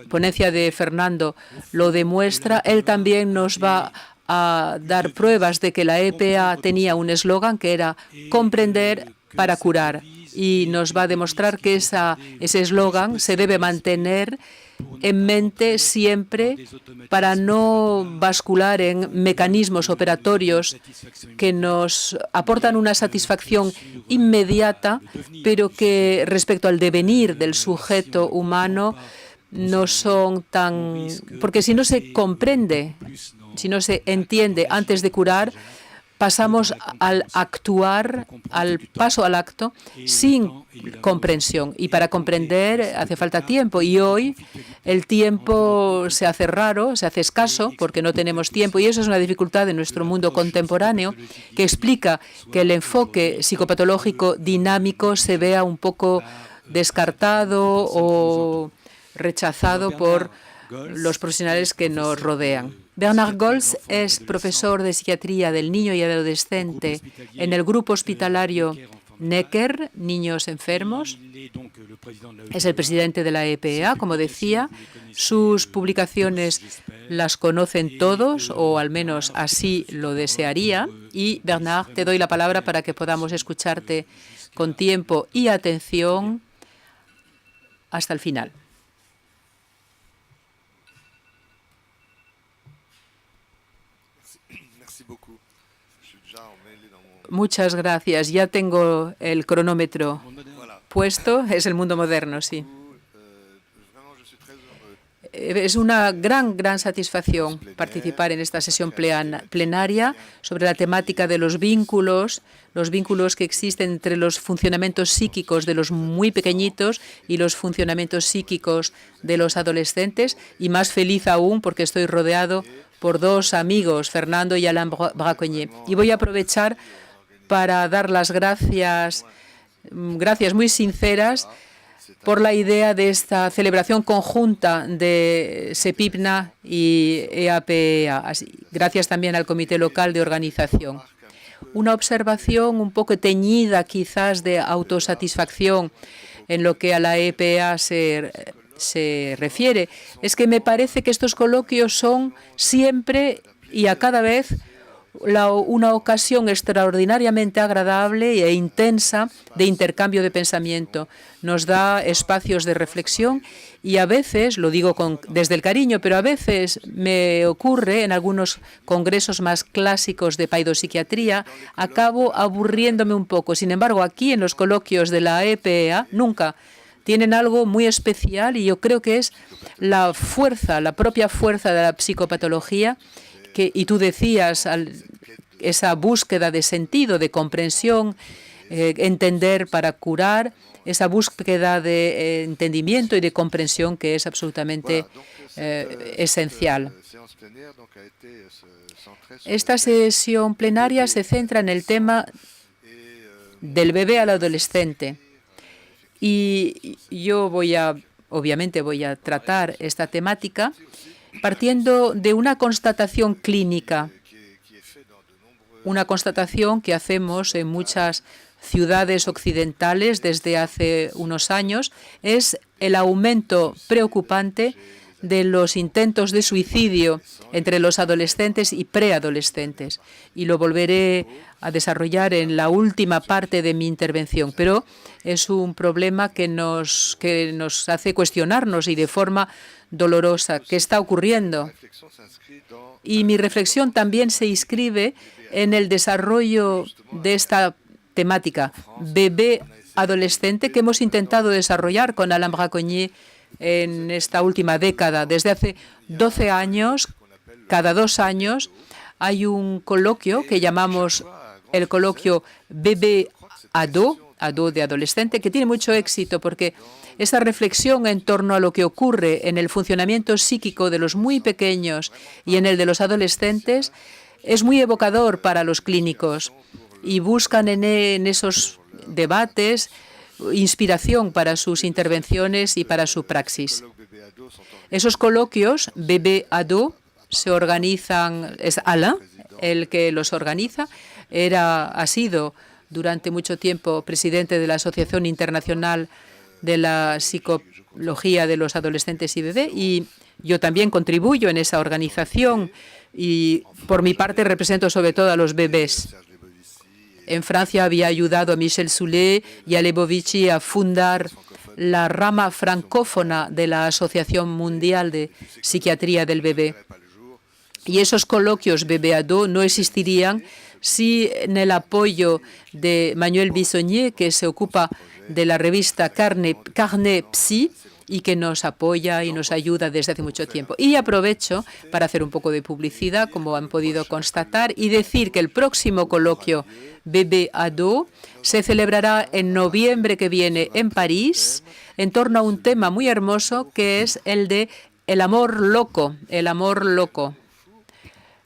ponencia de Fernando lo demuestra, él también nos va a dar pruebas de que la EPA tenía un eslogan que era comprender para curar, y nos va a demostrar que ese eslogan se debe mantener en mente siempre para no bascular en mecanismos operatorios que nos aportan una satisfacción inmediata, pero que respecto al devenir del sujeto humano no son tan... Porque si no se comprende, si no se entiende antes de curar, pasamos al actuar, al paso al acto, sin comprensión. Y para comprender hace falta tiempo. Y hoy el tiempo se hace raro, se hace escaso, porque no tenemos tiempo. Y eso es una dificultad de nuestro mundo contemporáneo, que explica que el enfoque psicopatológico dinámico se vea un poco descartado o rechazado por los profesionales que nos rodean. Bernard Goltz es profesor de psiquiatría del niño y adolescente en el grupo hospitalario Necker, niños enfermos. Es el presidente de la EPA, como decía. Sus publicaciones las conocen todos, o al menos así lo desearía. Y Bernard, te doy la palabra para que podamos escucharte con tiempo y atención hasta el final. Muchas gracias. Ya tengo el cronómetro puesto. Es el mundo moderno, sí. Es una gran satisfacción participar en esta sesión plenaria sobre la temática de los vínculos que existen entre los funcionamientos psíquicos de los muy pequeñitos y los funcionamientos psíquicos de los adolescentes. Y más feliz aún porque estoy rodeado por dos amigos, Fernando y Alain Braconnier. Y voy a aprovechar para dar las gracias muy sinceras por la idea de esta celebración conjunta de SEPIPNA y EAPEA. Gracias también al Comité Local de Organización. Una observación un poco teñida quizás de autosatisfacción en lo que a la EPA se refiere, es que me parece que estos coloquios son siempre y a cada vez una ocasión extraordinariamente agradable e intensa de intercambio de pensamiento. Nos da espacios de reflexión y a veces, lo digo desde el cariño, pero a veces me ocurre en algunos congresos más clásicos de paidopsiquiatría, acabo aburriéndome un poco. Sin embargo, aquí en los coloquios de la EPA, nunca tienen algo muy especial y yo creo que es la propia fuerza de la psicopatología. Y tú decías, esa búsqueda de sentido, de comprensión, entender para curar, esa búsqueda de entendimiento y de comprensión que es absolutamente esencial. Esta sesión plenaria se centra en el tema del bebé al adolescente. Y yo obviamente voy a tratar esta temática partiendo de una constatación clínica, una constatación que hacemos en muchas ciudades occidentales desde hace unos años, es el aumento preocupante de los intentos de suicidio entre los adolescentes y preadolescentes. Y lo volveré a desarrollar en la última parte de mi intervención, pero es un problema que nos hace cuestionarnos y de forma dolorosa. ¿Qué está ocurriendo? Y mi reflexión también se inscribe en el desarrollo de esta temática, bebé adolescente, que hemos intentado desarrollar con Alain Braconnier en esta última década. Desde hace 12 años, cada 2 años, hay un coloquio que llamamos el coloquio bebé-ado, ado de adolescente, que tiene mucho éxito porque esa reflexión en torno a lo que ocurre en el funcionamiento psíquico de los muy pequeños y en el de los adolescentes es muy evocador para los clínicos y buscan en esos debates inspiración para sus intervenciones y para su praxis. Esos coloquios bebé-ado se organizan, es Alain el que los organiza, ha sido durante mucho tiempo presidente de la Asociación Internacional de la Psicología de los Adolescentes y Bebés, y yo también contribuyo en esa organización y por mi parte represento sobre todo a los bebés. En Francia había ayudado a Michel Soulet y a Lebovici a fundar la rama francófona de la Asociación Mundial de Psiquiatría del Bebé. Y esos coloquios bebé-ado no existirían sin el apoyo de Manuel Bissonnier, que se ocupa de la revista Carnet Psy y que nos apoya y nos ayuda desde hace mucho tiempo. Y aprovecho para hacer un poco de publicidad, como han podido constatar, y decir que el próximo coloquio Bebé-Ado se celebrará en noviembre que viene en París, en torno a un tema muy hermoso que es el de el amor loco,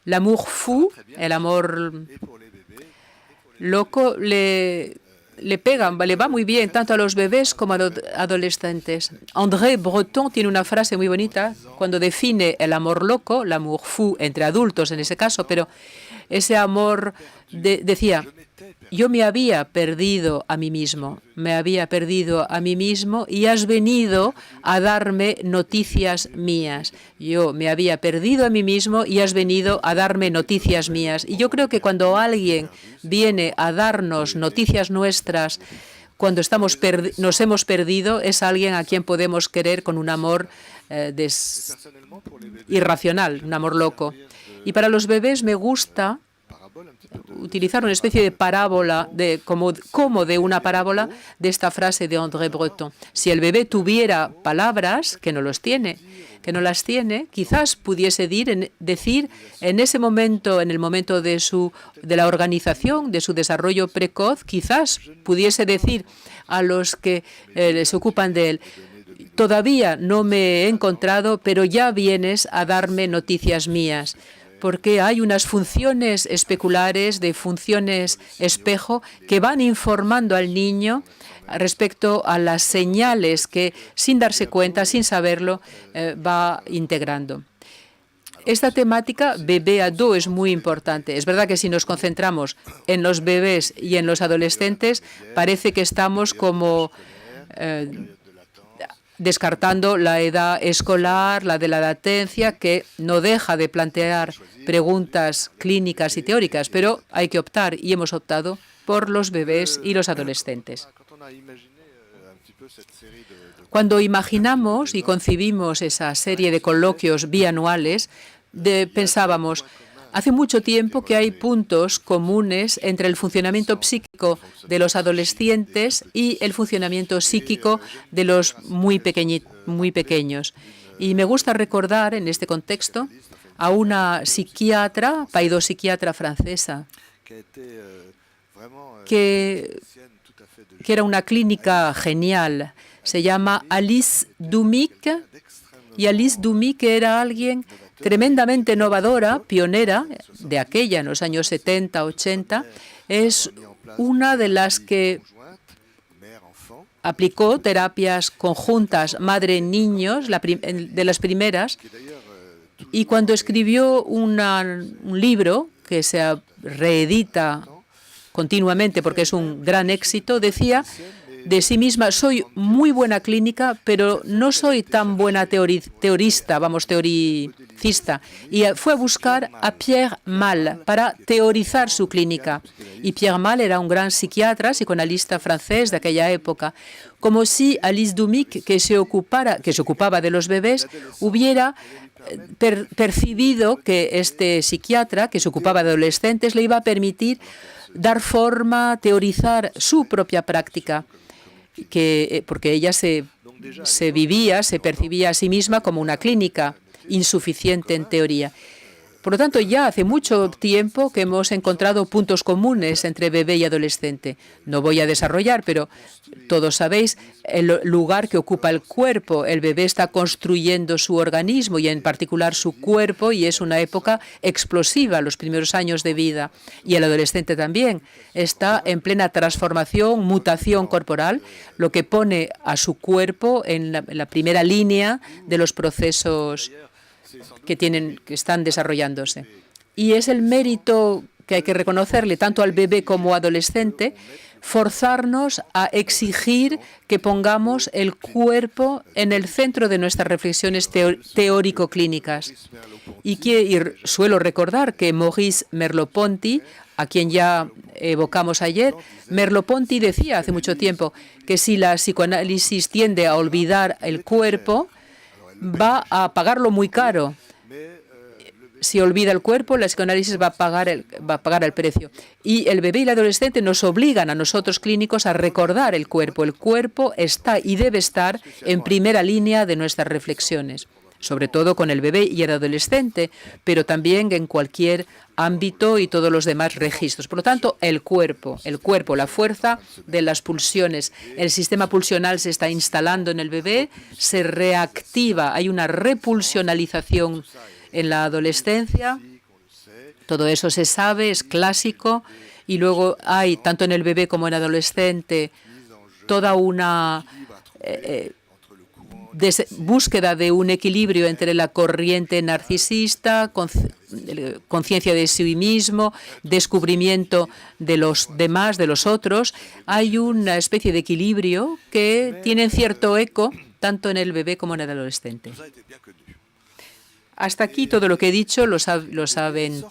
L'amour fou, el amor loco, le va muy bien tanto a los bebés como a los adolescentes. André Breton tiene una frase muy bonita cuando define el amor loco, l'amour fou, entre adultos en ese caso, pero ese amor decía: yo me había perdido a mí mismo, y has venido a darme noticias mías. Yo me había perdido a mí mismo y has venido a darme noticias mías. Y yo creo que cuando alguien viene a darnos noticias nuestras, cuando nos hemos perdido, es alguien a quien podemos querer con un amor irracional, un amor loco. Y para los bebés me gusta utilizar una especie de parábola, como de una parábola, de esta frase de André Breton. Si el bebé tuviera palabras, que no las tiene, quizás pudiese decir en ese momento, en el momento de la organización, de su desarrollo precoz, quizás pudiese decir a los que se ocupan de él: todavía no me he encontrado, pero ya vienes a darme noticias mías. Porque hay unas funciones especulares, de funciones espejo, que van informando al niño respecto a las señales que, sin darse cuenta, sin saberlo, va integrando. Esta temática bebé-ado es muy importante. Es verdad que si nos concentramos en los bebés y en los adolescentes, parece que estamos como descartando la edad escolar, la de la latencia, que no deja de plantear preguntas clínicas y teóricas, pero hay que optar, y hemos optado por los bebés y los adolescentes. Cuando imaginamos y concibimos esa serie de coloquios bianuales, pensábamos: hace mucho tiempo que hay puntos comunes entre el funcionamiento psíquico de los adolescentes y el funcionamiento psíquico de los muy pequeños. Y me gusta recordar en este contexto a una psiquiatra, paidopsiquiatra francesa, que era una clínica genial. Se llama Alice Doumic, y Alice Doumic era alguien tremendamente innovadora, pionera de aquella en los años 70, 80, es una de las que aplicó terapias conjuntas madre-niños, de las primeras, y cuando escribió un libro que se reedita continuamente porque es un gran éxito, decía de sí misma: soy muy buena clínica, pero no soy tan buena teoricista. Y fue a buscar a Pierre Mal para teorizar su clínica. Y Pierre Mal era un gran psiquiatra, psicoanalista francés de aquella época. Como si Alice Doumic, que se ocupaba de los bebés, hubiera percibido que este psiquiatra, que se ocupaba de adolescentes, le iba a permitir dar forma, teorizar su propia práctica, porque ella se percibía a sí misma como una clínica insuficiente en teoría. Por lo tanto, ya hace mucho tiempo que hemos encontrado puntos comunes entre bebé y adolescente. No voy a desarrollar, pero todos sabéis el lugar que ocupa el cuerpo. El bebé está construyendo su organismo y en particular su cuerpo, y es una época explosiva, los primeros años de vida. Y el adolescente también está en plena transformación, mutación corporal, lo que pone a su cuerpo en la primera línea de los procesos que están desarrollándose. Y es el mérito que hay que reconocerle tanto al bebé como adolescente, forzarnos a exigir que pongamos el cuerpo en el centro de nuestras reflexiones teórico-clínicas. Y suelo recordar que Maurice Merleau-Ponty, a quien ya evocamos ayer, Merleau-Ponty decía hace mucho tiempo que si la psicoanálisis tiende a olvidar el cuerpo, va a pagarlo muy caro. Si olvida el cuerpo, la psicoanálisis va a pagar el precio. Y el bebé y el adolescente nos obligan a nosotros clínicos a recordar el cuerpo. El cuerpo está y debe estar en primera línea de nuestras reflexiones, sobre todo con el bebé y el adolescente, pero también en cualquier ámbito y todos los demás registros. Por lo tanto, el cuerpo, la fuerza de las pulsiones. El sistema pulsional se está instalando en el bebé, se reactiva, hay una repulsionalización en la adolescencia. Todo eso se sabe, es clásico, y luego hay, tanto en el bebé como en el adolescente, toda una búsqueda de un equilibrio entre la corriente narcisista, conciencia de sí mismo, descubrimiento de los demás, de los otros. Hay una especie de equilibrio que tiene cierto eco tanto en el bebé como en el adolescente. Hasta aquí todo lo que he dicho lo saben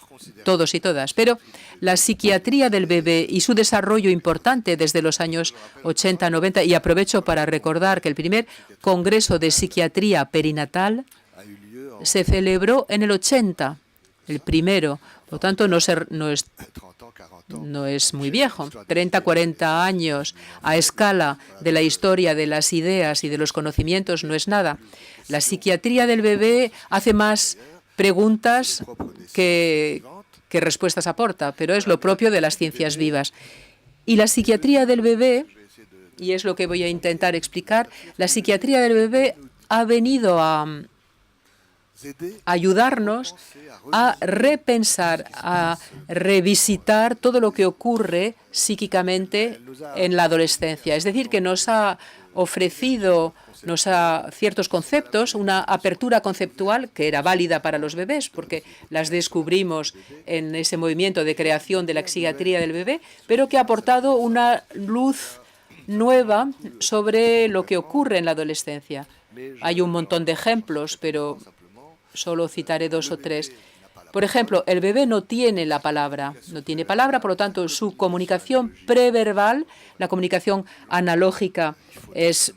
todos y todas, pero la psiquiatría del bebé y su desarrollo importante desde los años 80-90, y aprovecho para recordar que el primer Congreso de Psiquiatría Perinatal se celebró en el 80, el primero, por lo tanto no es muy viejo, 30, 40 años a escala de la historia de las ideas y de los conocimientos no es nada. La psiquiatría del bebé hace más preguntas que respuestas aporta, pero es lo propio de las ciencias vivas. Y la psiquiatría del bebé, y es lo que voy a intentar explicar, la psiquiatría del bebé ha venido a ayudarnos a repensar, a revisitar todo lo que ocurre psíquicamente en la adolescencia. Es decir, que nos ha ofrecido ciertos conceptos, una apertura conceptual que era válida para los bebés, porque las descubrimos en ese movimiento de creación de la psiquiatría del bebé, pero que ha aportado una luz nueva sobre lo que ocurre en la adolescencia. Hay un montón de ejemplos, pero solo citaré 2 o 3. Por ejemplo, el bebé no tiene la palabra, por lo tanto, su comunicación preverbal, la comunicación analógica es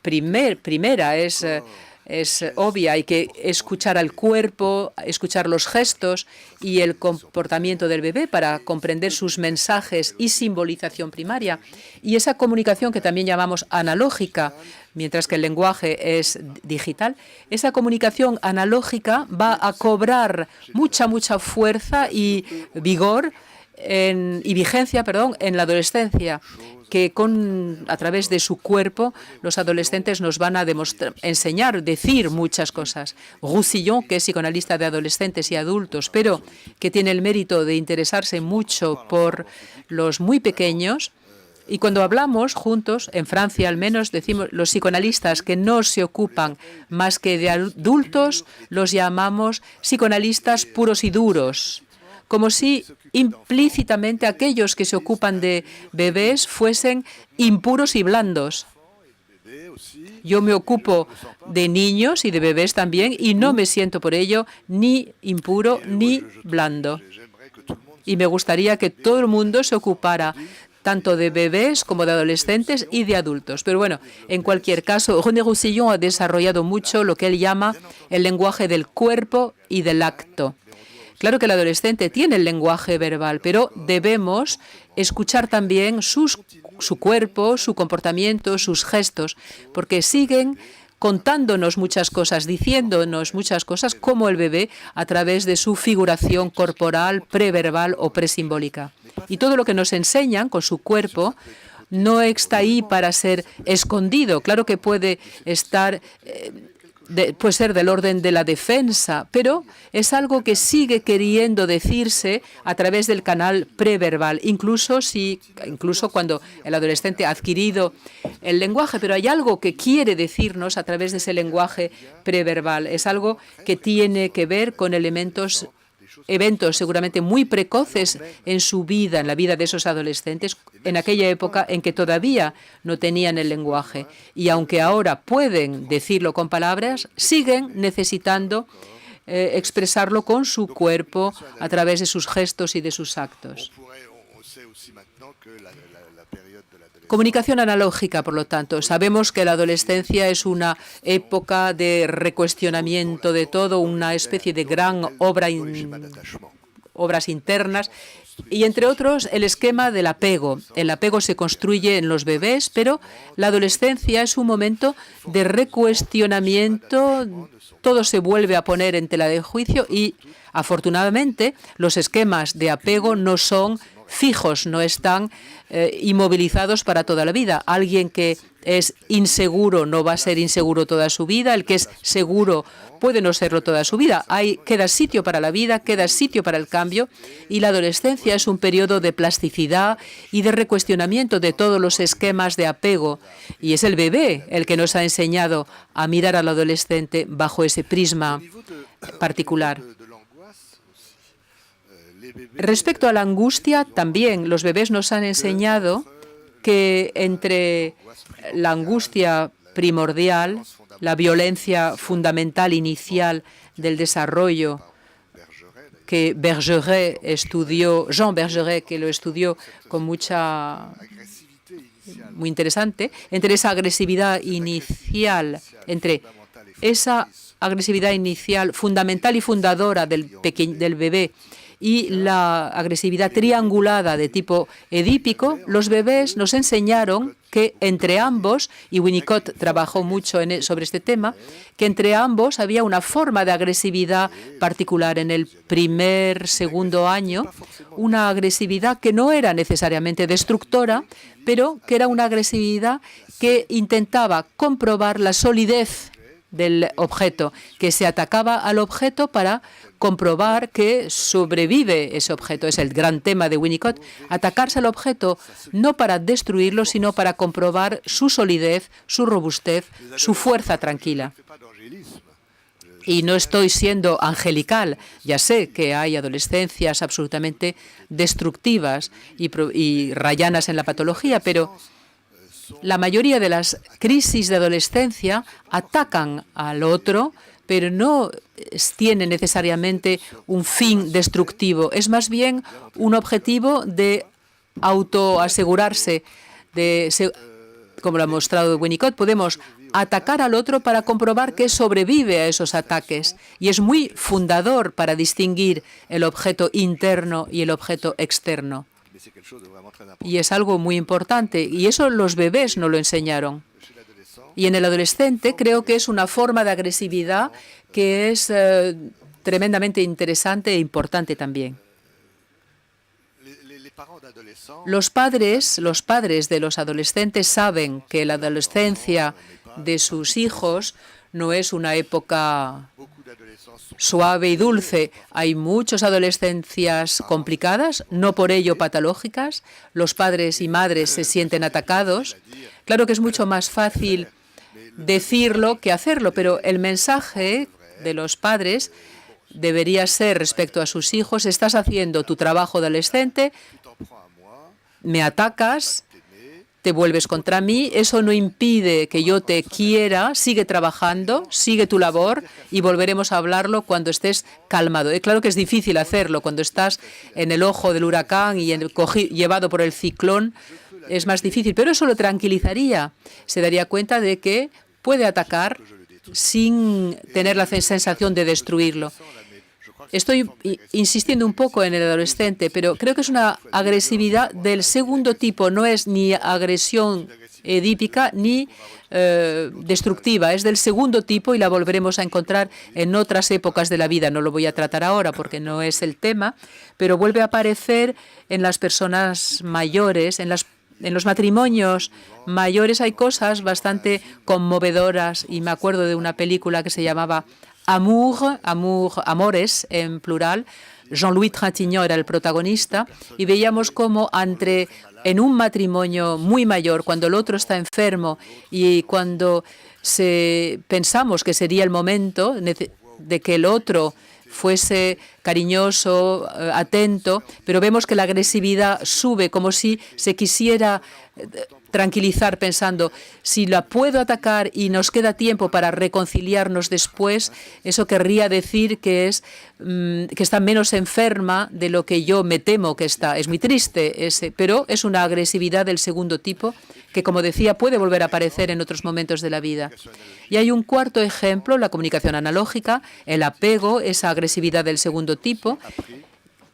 primera, es obvia. Hay que escuchar al cuerpo, escuchar los gestos y el comportamiento del bebé para comprender sus mensajes y simbolización primaria. Y esa comunicación que también llamamos analógica, mientras que el lenguaje es digital, esa comunicación analógica va a cobrar mucha fuerza y vigor y vigencia, en la adolescencia, que a través de su cuerpo los adolescentes nos van a enseñar, decir muchas cosas. Roussillon, que es psicoanalista de adolescentes y adultos, pero que tiene el mérito de interesarse mucho por los muy pequeños. Y cuando hablamos juntos, en Francia al menos, decimos los psicoanalistas que no se ocupan más que de adultos, los llamamos psicoanalistas puros y duros, como si implícitamente aquellos que se ocupan de bebés fuesen impuros y blandos. Yo me ocupo de niños y de bebés también y no me siento por ello ni impuro ni blando. Y me gustaría que todo el mundo se ocupara tanto de bebés como de adolescentes y de adultos. Pero bueno, en cualquier caso, René Roussillon ha desarrollado mucho lo que él llama el lenguaje del cuerpo y del acto. Claro que el adolescente tiene el lenguaje verbal, pero debemos escuchar también su cuerpo, su comportamiento, sus gestos, porque siguen contándonos muchas cosas, diciéndonos muchas cosas, como el bebé, a través de su figuración corporal, preverbal o presimbólica. Y todo lo que nos enseñan con su cuerpo no está ahí para ser escondido. Claro que puede estar... puede ser del orden de la defensa, pero es algo que sigue queriendo decirse a través del canal preverbal, incluso cuando el adolescente ha adquirido el lenguaje, pero hay algo que quiere decirnos a través de ese lenguaje preverbal. Es algo que tiene que ver con eventos seguramente muy precoces en su vida, en la vida de esos adolescentes, en aquella época en que todavía no tenían el lenguaje. Y aunque ahora pueden decirlo con palabras, siguen necesitando expresarlo con su cuerpo a través de sus gestos y de sus actos. Comunicación analógica, por lo tanto. Sabemos que la adolescencia es una época de recuestionamiento de todo, una especie de gran obras internas y, entre otros, el esquema del apego. El apego se construye en los bebés, pero la adolescencia es un momento de recuestionamiento, todo se vuelve a poner en tela de juicio y, afortunadamente, los esquemas de apego no son fijos, no están inmovilizados para toda la vida. Alguien que es inseguro no va a ser inseguro toda su vida, el que es seguro puede no serlo toda su vida. Queda sitio para la vida, queda sitio para el cambio y la adolescencia es un periodo de plasticidad y de recuestionamiento de todos los esquemas de apego. Y es el bebé el que nos ha enseñado a mirar al adolescente bajo ese prisma particular. Respecto a la angustia, también los bebés nos han enseñado que entre la angustia primordial, la violencia fundamental inicial del desarrollo que Bergeret estudió, Jean Bergeret, que lo estudió con muy interesante, entre esa agresividad inicial, fundamental y fundadora del bebé y la agresividad triangulada de tipo edípico, los bebés nos enseñaron que entre ambos, y Winnicott trabajó mucho sobre este tema, que entre ambos había una forma de agresividad particular en el segundo año, una agresividad que no era necesariamente destructora, pero que era una agresividad que intentaba comprobar la solidez del objeto, que se atacaba al objeto para comprobar que sobrevive ese objeto. Es el gran tema de Winnicott, atacarse al objeto no para destruirlo, sino para comprobar su solidez, su robustez, su fuerza tranquila. Y no estoy siendo angelical, ya sé que hay adolescencias absolutamente destructivas y rayanas en la patología, pero la mayoría de las crisis de adolescencia atacan al otro, pero no tienen necesariamente un fin destructivo. Es más bien un objetivo de autoasegurarse, como lo ha mostrado Winnicott, podemos atacar al otro para comprobar que sobrevive a esos ataques. Y es muy fundador para distinguir el objeto interno y el objeto externo. Y es algo muy importante, y eso los bebés no lo enseñaron. Y en el adolescente creo que es una forma de agresividad que es tremendamente interesante e importante también. Los padres de los adolescentes saben que la adolescencia de sus hijos no es una época suave y dulce. Hay muchas adolescencias complicadas, no por ello patológicas. Los padres y madres se sienten atacados. Claro que es mucho más fácil decirlo que hacerlo, pero el mensaje de los padres debería ser respecto a sus hijos: estás haciendo tu trabajo adolescente, me atacas, te vuelves contra mí, eso no impide que yo te quiera, sigue trabajando, sigue tu labor y volveremos a hablarlo cuando estés calmado. Claro que es difícil hacerlo cuando estás en el ojo del huracán y llevado por el ciclón, es más difícil, pero eso lo tranquilizaría. Se daría cuenta de que puede atacar sin tener la sensación de destruirlo. Estoy insistiendo un poco en el adolescente, pero creo que es una agresividad del segundo tipo. No es ni agresión edípica ni destructiva. Es del segundo tipo y la volveremos a encontrar en otras épocas de la vida. No lo voy a tratar ahora porque no es el tema, pero vuelve a aparecer en las personas mayores, en los matrimonios mayores hay cosas bastante conmovedoras. Y me acuerdo de una película que se llamaba Amores, en plural. Jean-Louis Trintignant era el protagonista y veíamos cómo en un matrimonio muy mayor, cuando el otro está enfermo y cuando pensamos que sería el momento de que el otro fuese cariñoso, atento, pero vemos que la agresividad sube, como si se quisiera tranquilizar pensando, si la puedo atacar y nos queda tiempo para reconciliarnos después, eso querría decir que está menos enferma de lo que yo me temo que está. Es muy triste, pero es una agresividad del segundo tipo que, como decía, puede volver a aparecer en otros momentos de la vida. Y hay un cuarto ejemplo, la comunicación analógica, el apego, esa agresividad del segundo tipo.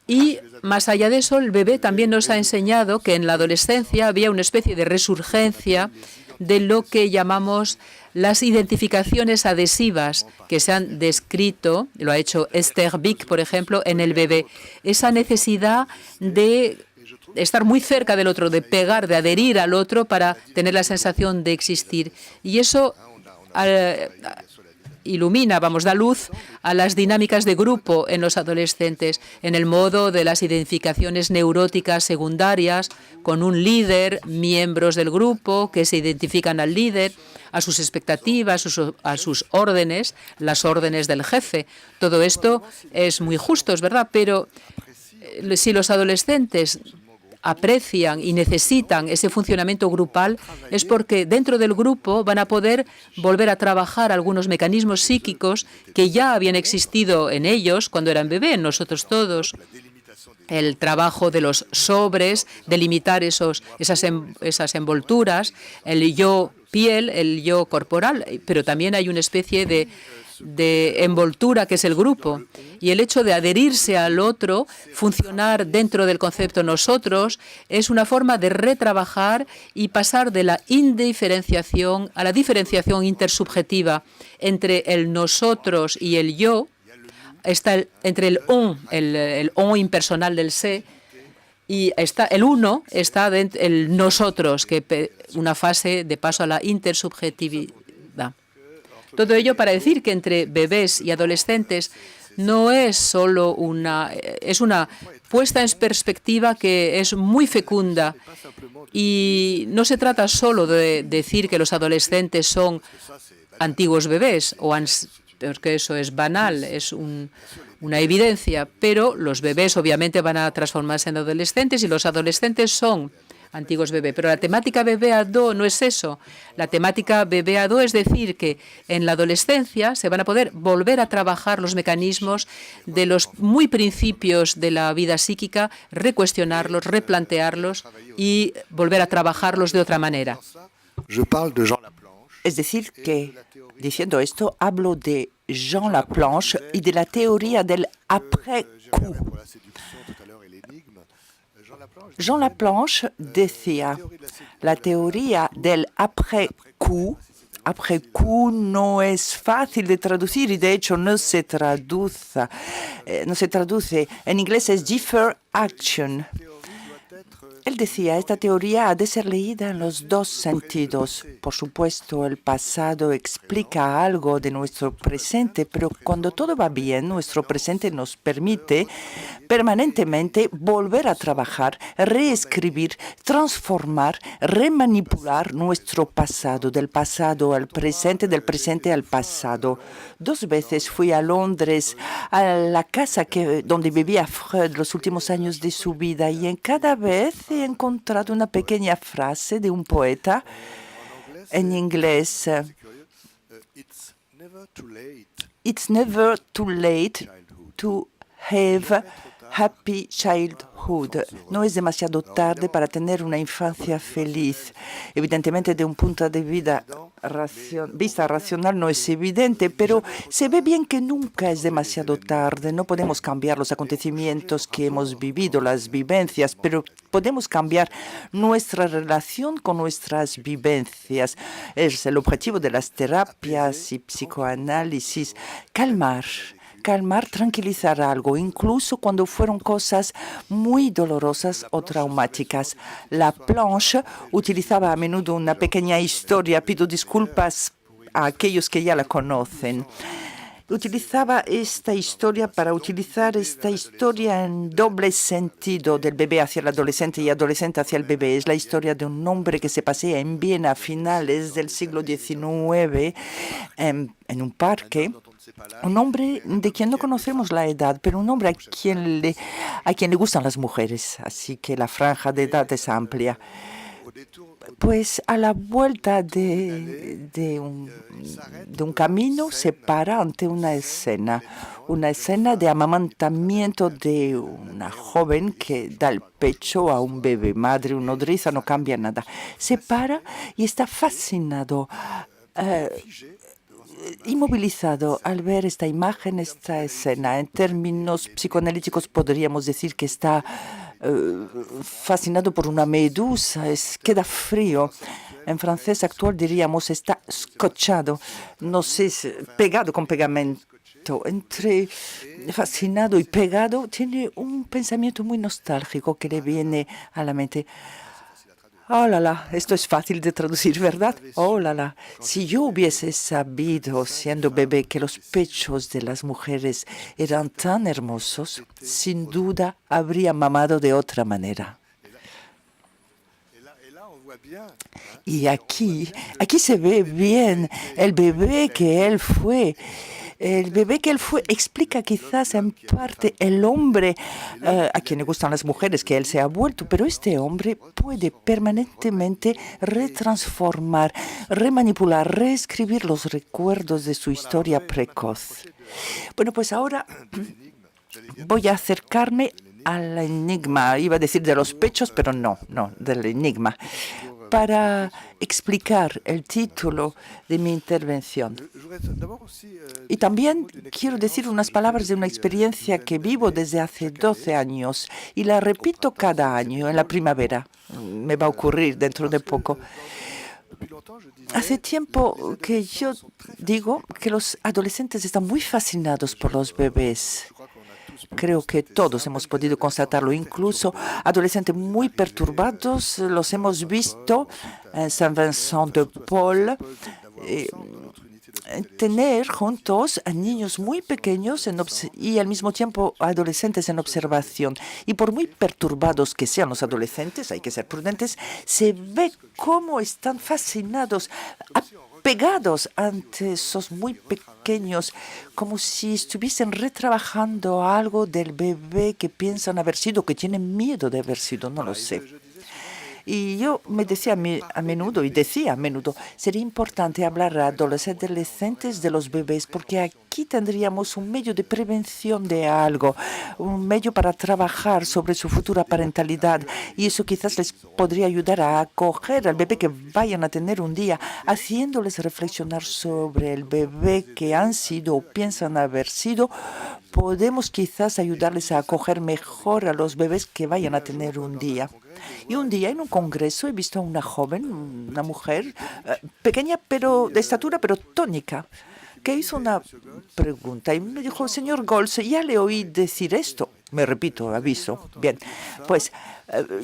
Y más allá de eso, el bebé también nos ha enseñado que en la adolescencia había una especie de resurgencia de lo que llamamos las identificaciones adhesivas que se han descrito, lo ha hecho Esther Bick, por ejemplo, en el bebé. Esa necesidad de estar muy cerca del otro, de pegar, de adherir al otro para tener la sensación de existir. Y eso ilumina, da luz a las dinámicas de grupo en los adolescentes, en el modo de las identificaciones neuróticas secundarias, con un líder, miembros del grupo que se identifican al líder, a sus expectativas, a sus órdenes, las órdenes del jefe. Todo esto es muy justo, es verdad, pero si los adolescentes aprecian y necesitan ese funcionamiento grupal, es porque dentro del grupo van a poder volver a trabajar algunos mecanismos psíquicos que ya habían existido en ellos cuando eran bebés, en nosotros todos. El trabajo de los sobres, delimitar esas envolturas, el yo piel, el yo corporal, pero también hay una especie de envoltura que es el grupo, y el hecho de adherirse al otro, funcionar dentro del concepto nosotros, es una forma de retrabajar y pasar de la indiferenciación a la diferenciación intersubjetiva entre el nosotros y el yo. Está entre el on impersonal del sé, y el uno está dentro el nosotros, que una fase de paso a la intersubjetividad. Todo ello para decir que entre bebés y adolescentes no es solo una puesta en perspectiva que es muy fecunda, y no se trata solo de decir que los adolescentes son antiguos bebés, porque eso es banal, es una evidencia, pero los bebés obviamente van a transformarse en adolescentes y los adolescentes son antiguos bebés. Pero la temática bebé ado no es eso. La temática bebé ado es decir que en la adolescencia se van a poder volver a trabajar los mecanismos de los muy principios de la vida psíquica, recuestionarlos, replantearlos y volver a trabajarlos de otra manera. Es decir, que diciendo esto, hablo de Jean Laplanche y de la teoría del après-coup. Jean Laplanche decía, la teoría del après-coup no es fácil de traducir y de hecho no se traduce. En inglés es defer action. Él decía, esta teoría ha de ser leída en los dos sentidos. Por supuesto, el pasado explica algo de nuestro presente, pero cuando todo va bien, nuestro presente nos permite permanentemente volver a trabajar, reescribir, transformar, remanipular nuestro pasado, del pasado al presente, del presente al pasado. 2 veces fui a Londres, a la casa donde vivía Freud los últimos años de su vida, y en cada vez he encontrado una pequeña frase de un poeta en inglés. It's never too late to have happy childhood. No es demasiado tarde para tener una infancia feliz. Evidentemente, de un punto de vista racional no es evidente, pero se ve bien que nunca es demasiado tarde. No podemos cambiar los acontecimientos que hemos vivido, las vivencias, pero podemos cambiar nuestra relación con nuestras vivencias. Es el objetivo de las terapias y psicoanálisis, calmar, tranquilizar algo, incluso cuando fueron cosas muy dolorosas o traumáticas. Laplanche utilizaba a menudo una pequeña historia, pido disculpas a aquellos que ya la conocen. Utilizaba esta historia para utilizar esta historia en doble sentido, del bebé hacia el adolescente y adolescente hacia el bebé. Es la historia de un hombre que se pasea en Viena a finales del siglo XIX en un parque, Un hombre de quien no conocemos la edad, pero un hombre a quien le gustan las mujeres, así que la franja de edad es amplia. Pues a la vuelta de un camino se para ante una escena de amamantamiento de una joven que da el pecho a un bebé. Madre o nodriza, no cambia nada. Se para y está fascinado, inmovilizado al ver esta imagen, esta escena. En términos psicoanalíticos podríamos decir que está fascinado por una medusa, queda frío. En francés actual diríamos está scotchado, no sé, pegado con pegamento. Entre fascinado y pegado tiene un pensamiento muy nostálgico que le viene a la mente. Oh, la, la, esto es fácil de traducir, ¿verdad? Oh, la, la. Si yo hubiese sabido, siendo bebé, que los pechos de las mujeres eran tan hermosos, sin duda habría mamado de otra manera. Y aquí se ve bien el bebé que él fue. El bebé que él fue explica quizás en parte el hombre a quien le gustan las mujeres que él se ha vuelto, pero este hombre puede permanentemente retransformar, remanipular, reescribir los recuerdos de su historia precoz. Bueno, pues ahora voy a acercarme al enigma. Iba a decir de los pechos, pero no, del enigma, para explicar el título de mi intervención. Y también quiero decir unas palabras de una experiencia que vivo desde hace 12 años y la repito cada año en la primavera. Me va a ocurrir dentro de poco. Hace tiempo que yo digo que los adolescentes están muy fascinados por los bebés. Creo que todos hemos podido constatarlo, incluso adolescentes muy perturbados. Los hemos visto en Saint-Vincent de Paul, tener juntos a niños muy pequeños y al mismo tiempo adolescentes en observación. Y por muy perturbados que sean los adolescentes, hay que ser prudentes, se ve cómo están fascinados, pegados ante esos muy pequeños, como si estuviesen retrabajando algo del bebé que piensan haber sido, que tienen miedo de haber sido, no lo sé. Y yo me decía a menudo, sería importante hablar a adolescentes de los bebés, porque aquí tendríamos un medio de prevención de algo, un medio para trabajar sobre su futura parentalidad. Y eso quizás les podría ayudar a acoger al bebé que vayan a tener un día, haciéndoles reflexionar sobre el bebé que han sido o piensan haber sido. Podemos quizás ayudarles a acoger mejor a los bebés que vayan a tener un día. Y un día en un congreso he visto a una joven, una mujer pequeña, pero de estatura, pero tónica, que hizo una pregunta y me dijo: señor Goltz, ya le oí decir esto. Me repito, aviso. Bien, pues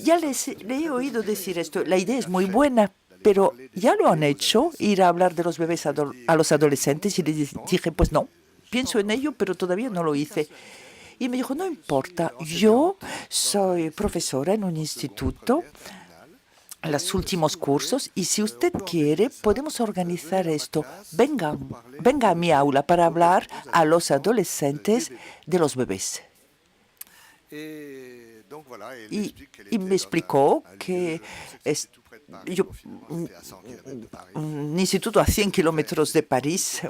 ya le he oído decir esto. La idea es muy buena, pero ¿ya lo han hecho? Ir a hablar de los bebés a los adolescentes. Y le dije, pues no, pienso en ello, pero todavía no lo hice. Y me dijo, no importa, yo soy profesora en un instituto, en los últimos cursos, y si usted quiere, podemos organizar esto. Venga a mi aula para hablar a los adolescentes de los bebés. Y me explicó que un instituto a 100 kilómetros de París.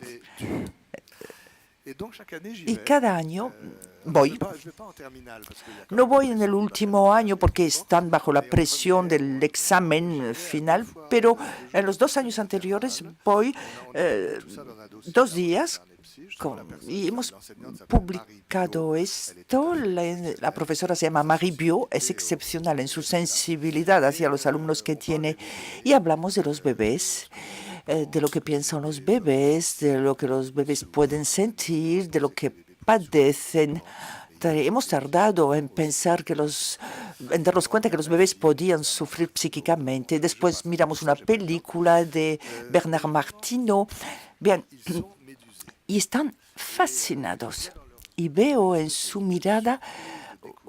Y cada año voy. No voy en el último año porque están bajo la presión del examen final, pero en los 2 años anteriores voy 2 días. Y hemos publicado esto. La profesora se llama Marie Biot, es excepcional en su sensibilidad hacia los alumnos que tiene. Y hablamos de los bebés, de lo que piensan los bebés, de lo que los bebés pueden sentir, de lo que padecen. Hemos tardado en en darnos cuenta que los bebés podían sufrir psíquicamente. Después miramos una película de Bernard Martineau. Bien, y están fascinados. Y veo en su mirada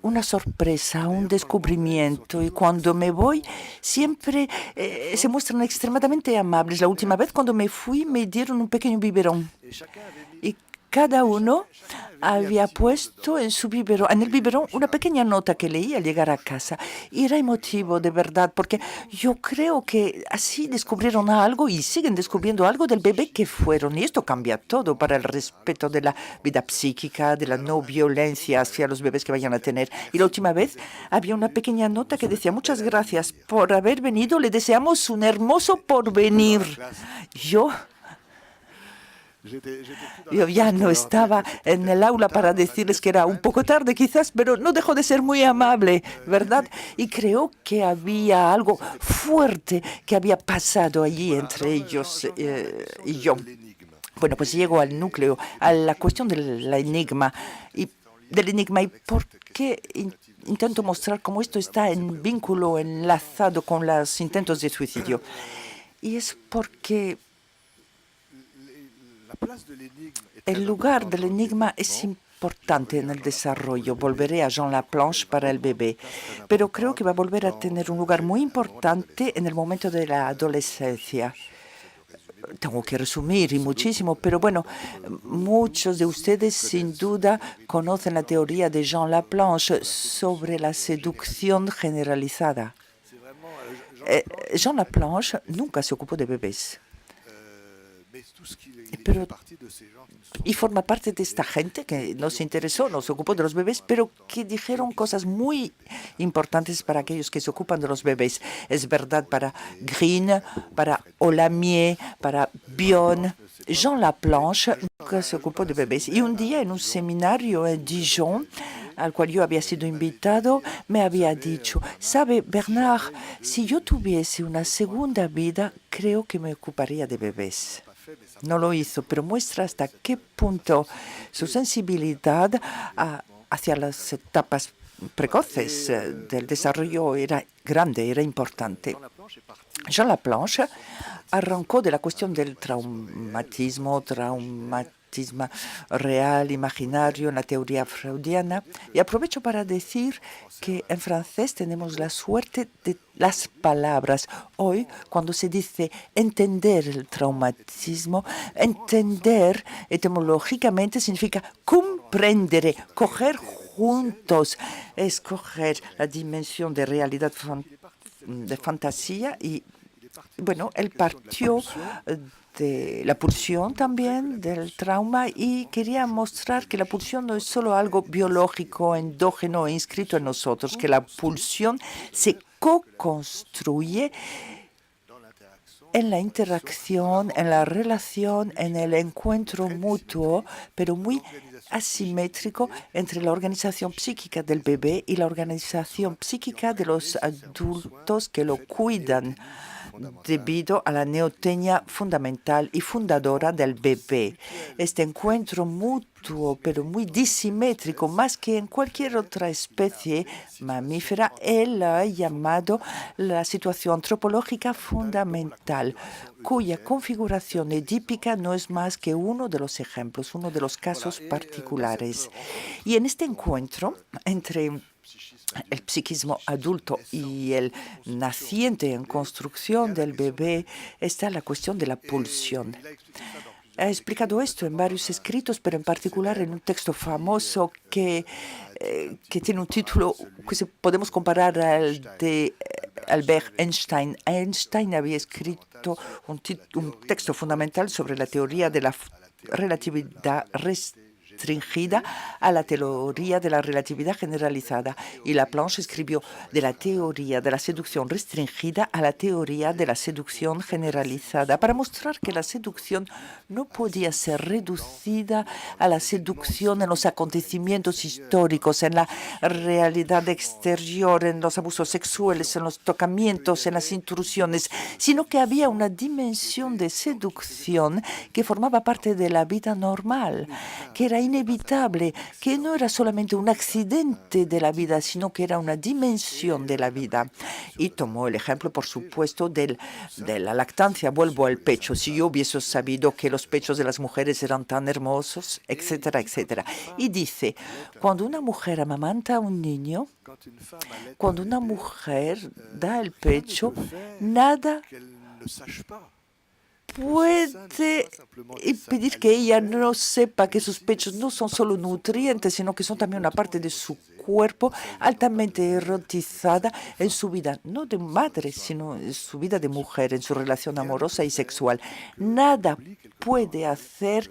una sorpresa, un descubrimiento. Y cuando me voy, siempre se muestran extremadamente amables. La última vez, cuando me fui, me dieron un pequeño biberón. Y cada uno había puesto en el biberón, una pequeña nota que leí al llegar a casa. Y era emotivo, de verdad, porque yo creo que así descubrieron algo y siguen descubriendo algo del bebé que fueron. Y esto cambia todo para el respeto de la vida psíquica, de la no violencia hacia los bebés que vayan a tener. Y la última vez había una pequeña nota que decía: muchas gracias por haber venido, le deseamos un hermoso porvenir. Yo ya no estaba en el aula para decirles que era un poco tarde quizás, pero no dejó de ser muy amable, ¿verdad? Y creo que había algo fuerte que había pasado allí entre ellos y yo. Bueno, pues llego al núcleo, a la cuestión del enigma y por qué intento mostrar cómo esto está en vínculo, enlazado con los intentos de suicidio. Y es porque el lugar del enigma es importante en el desarrollo. Volveré a Jean Laplanche para el bebé, pero creo que va a volver a tener un lugar muy importante en el momento de la adolescencia. Tengo que resumir y muchísimo, pero bueno, muchos de ustedes sin duda conocen la teoría de Jean Laplanche sobre la seducción generalizada. Jean Laplanche nunca se ocupó de bebés. Y forma parte de esta gente que no se interesó, no se ocupó de los bebés, pero que dijeron cosas muy importantes para aquellos que se ocupan de los bebés. Es verdad para Green, para Olamier, para Bion. Jean Laplanche nunca se ocupó de bebés. Y un día en un seminario en Dijon, al cual yo había sido invitado, me había dicho: ¿sabe, Bernard, si yo tuviese una segunda vida, creo que me ocuparía de bebés? No lo hizo, pero muestra hasta qué punto su sensibilidad hacia las etapas precoces del desarrollo era grande, era importante. Jean Laplanche arrancó de la cuestión del traumatismo real, imaginario, en la teoría freudiana. Y aprovecho para decir que en francés tenemos la suerte de las palabras. Hoy, cuando se dice entender el traumatismo, entender etimológicamente significa comprendere, coger juntos, escoger la dimensión de realidad de fantasía y, bueno, él partió de la pulsión también, del trauma, y quería mostrar que la pulsión no es solo algo biológico, endógeno, inscrito en nosotros, que la pulsión se co-construye en la interacción, en la relación, en el encuentro mutuo, pero muy asimétrico entre la organización psíquica del bebé y la organización psíquica de los adultos que lo cuidan, debido a la neotenia fundamental y fundadora del bebé. Este encuentro mutuo, pero muy disimétrico, más que en cualquier otra especie mamífera, él ha llamado la situación antropológica fundamental, cuya configuración edípica no es más que uno de los ejemplos, uno de los casos particulares. Y en este encuentro entre el psiquismo adulto y el naciente en construcción del bebé está la cuestión de la pulsión. Ha explicado esto en varios escritos, pero en particular en un texto famoso que tiene un título que podemos comparar al de Albert Einstein. Einstein había escrito un texto fundamental sobre la teoría de la relatividad restringida a la teoría de la relatividad generalizada, y Laplanche escribió de la teoría de la seducción restringida a la teoría de la seducción generalizada, para mostrar que la seducción no podía ser reducida a la seducción en los acontecimientos históricos, en la realidad exterior, en los abusos sexuales, en los tocamientos, en las intrusiones, sino que había una dimensión de seducción que formaba parte de la vida normal, que era inevitable, que no era solamente un accidente de la vida, sino que era una dimensión de la vida. Y tomó el ejemplo, por supuesto, de la lactancia. Vuelvo al pecho. Si yo hubiese sabido que los pechos de las mujeres eran tan hermosos, etcétera, etcétera. Y dice, cuando una mujer amamanta a un niño, cuando una mujer da el pecho, nada puede impedir que ella no sepa que sus pechos no son solo nutrientes, sino que son también una parte de su cuerpo altamente erotizada en su vida, no de madre, sino en su vida de mujer, en su relación amorosa y sexual. Nada puede hacer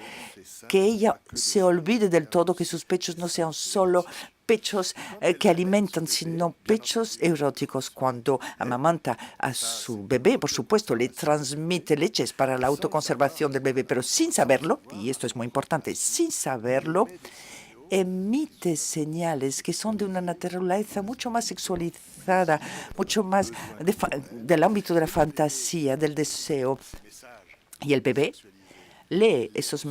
que ella se olvide del todo que sus pechos no sean solo pechos que alimentan, sino pechos eróticos. Cuando amamanta a su bebé, por supuesto, le transmite leches para la autoconservación del bebé, pero sin saberlo, y esto es muy importante, sin saberlo, emite señales que son de una naturaleza mucho más sexualizada, mucho más del ámbito de la fantasía, del deseo. Y el bebé lee esos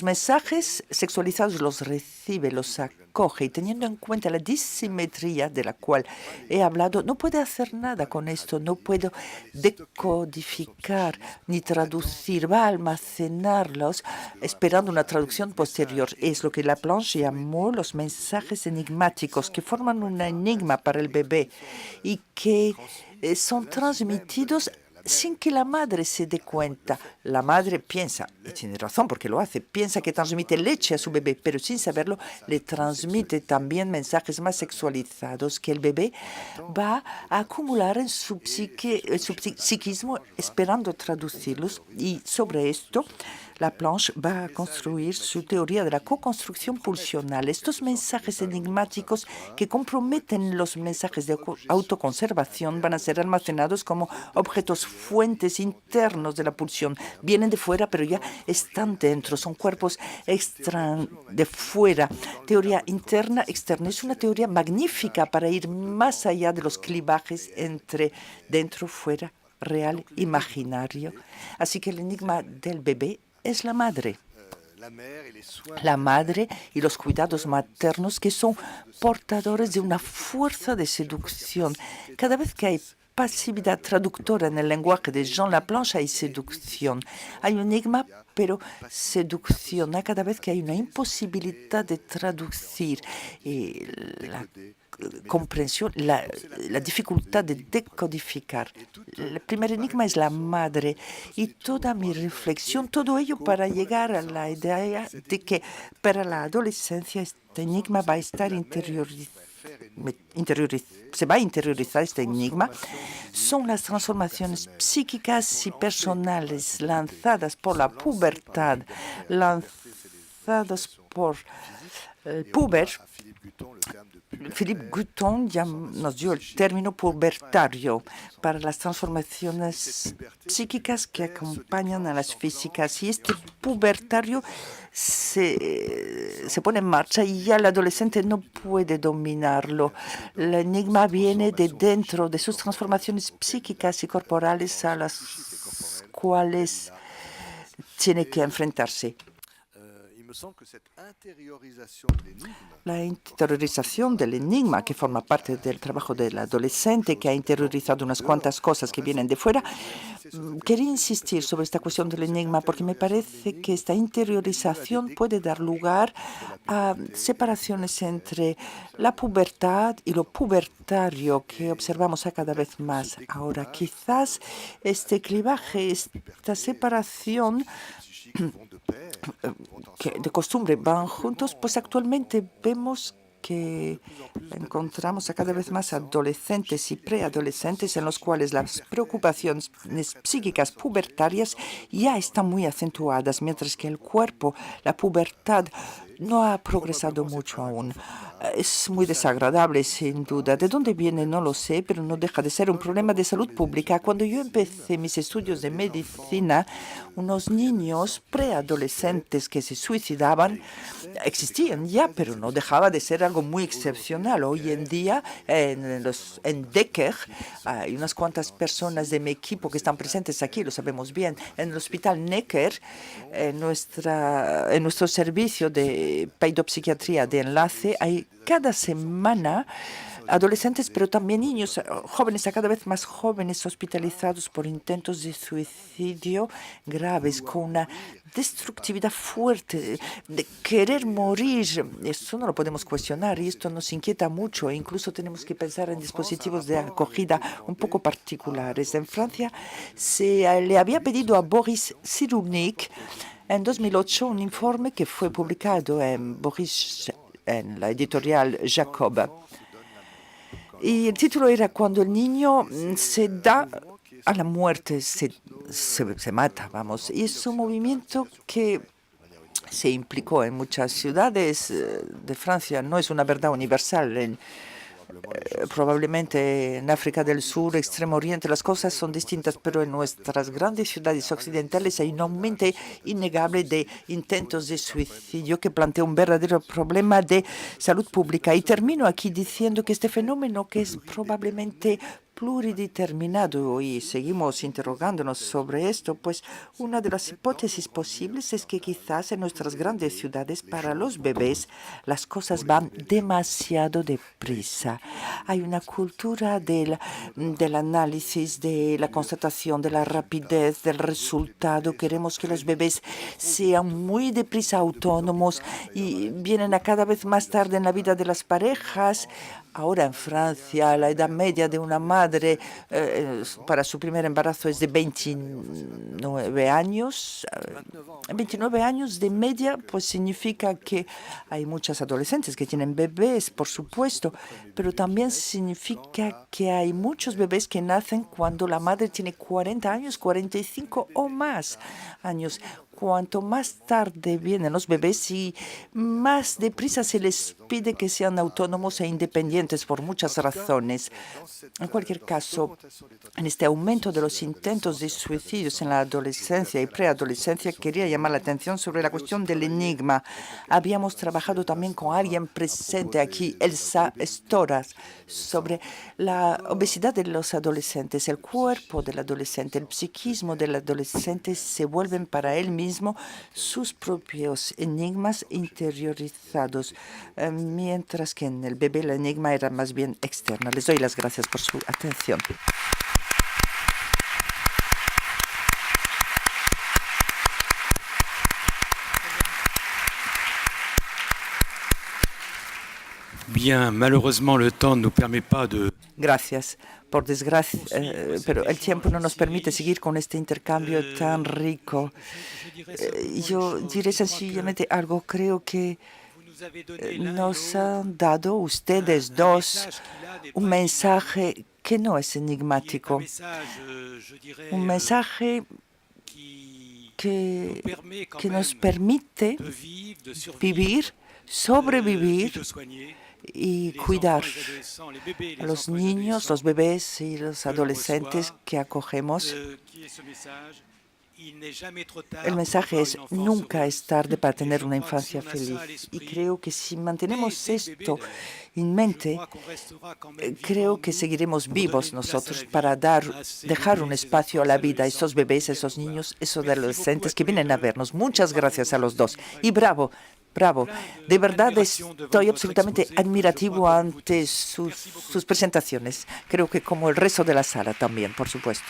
mensajes sexualizados, los recibe, los acoge, y teniendo en cuenta la disimetría de la cual he hablado, no puede hacer nada con esto, no puedo decodificar ni traducir, va a almacenarlos esperando una traducción posterior. Es lo que Laplanche llamó los mensajes enigmáticos, que forman un enigma para el bebé y que son transmitidos sin que la madre se dé cuenta. La madre piensa, y tiene razón porque lo hace, piensa que transmite leche a su bebé, pero sin saberlo le transmite también mensajes más sexualizados que el bebé va a acumular en su psiquismo esperando traducirlos. Y sobre esto, Laplanche va a construir su teoría de la co-construcción pulsional. Estos mensajes enigmáticos que comprometen los mensajes de autoconservación van a ser almacenados como objetos fuentes internos de la pulsión. Vienen de fuera, pero ya están dentro. Son cuerpos de fuera. Teoría interna, externa. Es una teoría magnífica para ir más allá de los clivajes entre dentro, fuera, real, imaginario. Así que el enigma del bebé es la madre. La madre y los cuidados maternos que son portadores de una fuerza de seducción. Cada vez que hay pasividad traductora en el lenguaje de Jean Laplanche hay seducción. Hay un enigma, pero seducción. Cada vez que hay una imposibilidad de traducir la comprensión, la dificultad de decodificar. El primer enigma es la madre y toda mi reflexión, todo ello para llegar a la idea de que para la adolescencia este enigma va a estar se va a interiorizar este enigma, son las transformaciones psíquicas y personales lanzadas por la pubertad, lanzadas por el puber. Philippe Guton ya nos dio el término pubertario para las transformaciones psíquicas que acompañan a las físicas. Y este pubertario se pone en marcha y ya el adolescente no puede dominarlo. El enigma viene de dentro de sus transformaciones psíquicas y corporales a las cuales tiene que enfrentarse. La interiorización del enigma, que forma parte del trabajo del adolescente, que ha interiorizado unas cuantas cosas que vienen de fuera, quería insistir sobre esta cuestión del enigma porque me parece que esta interiorización puede dar lugar a separaciones entre la pubertad y lo pubertario que observamos a cada vez más. Ahora, quizás este clivaje, esta separación que de costumbre van juntos, pues actualmente vemos que encontramos a cada vez más adolescentes y preadolescentes en los cuales las preocupaciones psíquicas pubertarias ya están muy acentuadas, mientras que el cuerpo, la pubertad, no ha progresado mucho aún. Es muy desagradable, sin duda. ¿De dónde viene? No lo sé, pero no deja de ser un problema de salud pública. Cuando yo empecé mis estudios de medicina, unos niños preadolescentes que se suicidaban existían ya, pero no dejaba de ser algo muy excepcional. Hoy en día, en Necker, hay unas cuantas personas de mi equipo que están presentes aquí, lo sabemos bien. En el hospital Necker, en nuestro servicio de pedopsiquiatría de enlace. Hay cada semana adolescentes, pero también niños, jóvenes, a cada vez más jóvenes hospitalizados por intentos de suicidio graves, con una destructividad fuerte, de querer morir. Esto no lo podemos cuestionar y esto nos inquieta mucho. E incluso tenemos que pensar en dispositivos de acogida un poco particulares. En Francia se le había pedido a Boris Cyrulnik en 2008 un informe que fue publicado en la editorial Jacob. Y el título era Cuando el niño se da a la muerte, se mata, vamos. Y es un movimiento que se implicó en muchas ciudades de Francia. No es una verdad universal. Probablemente en África del Sur, Extremo Oriente, las cosas son distintas, pero en nuestras grandes ciudades occidentales hay un aumento innegable de intentos de suicidio que plantea un verdadero problema de salud pública. Y termino aquí diciendo que este fenómeno, que es probablemente plurideterminado, y seguimos interrogándonos sobre esto, pues una de las hipótesis posibles es que quizás en nuestras grandes ciudades para los bebés las cosas van demasiado deprisa. Hay una cultura del análisis, de la constatación, de la rapidez, del resultado. Queremos que los bebés sean muy deprisa autónomos y vienen a cada vez más tarde en la vida de las parejas. Ahora en Francia la edad media de una madre para su primer embarazo es de 29 años. 29 años de media, pues significa que hay muchas adolescentes que tienen bebés, por supuesto, pero también significa que hay muchos bebés que nacen cuando la madre tiene 40 años, 45 o más años. Cuanto más tarde vienen los bebés y más deprisa se les pide que sean autónomos e independientes por muchas razones. En cualquier caso, en este aumento de los intentos de suicidios en la adolescencia y preadolescencia, quería llamar la atención sobre la cuestión del enigma. Habíamos trabajado también con alguien presente aquí, Elsa Storas, sobre la obesidad de los adolescentes. El cuerpo del adolescente, el psiquismo del adolescente se vuelven para él mismo sus propios enigmas interiorizados, mientras que en el bebé el enigma era más bien externo. Les doy las gracias por su atención. Bien, malheureusement, le temps ne nous permet pas de... Gracias. Por desgracia, pero el tiempo no nos permite seguir con este intercambio tan rico. Yo diré sencillamente algo. Creo que nos han dado ustedes dos un mensaje que no es enigmático, un mensaje que nos permite vivir, sobrevivir y cuidar a los niños, los bebés y los adolescentes que acogemos. El mensaje es: nunca es tarde para tener una infancia feliz. Y creo que si mantenemos esto en mente, creo que seguiremos vivos nosotros para dejar un espacio a la vida a esos bebés, a esos niños, esos adolescentes que vienen a vernos. Muchas gracias a los dos. Y bravo. Bravo. De verdad estoy absolutamente admirativo ante sus presentaciones. Creo que como el resto de la sala también, por supuesto.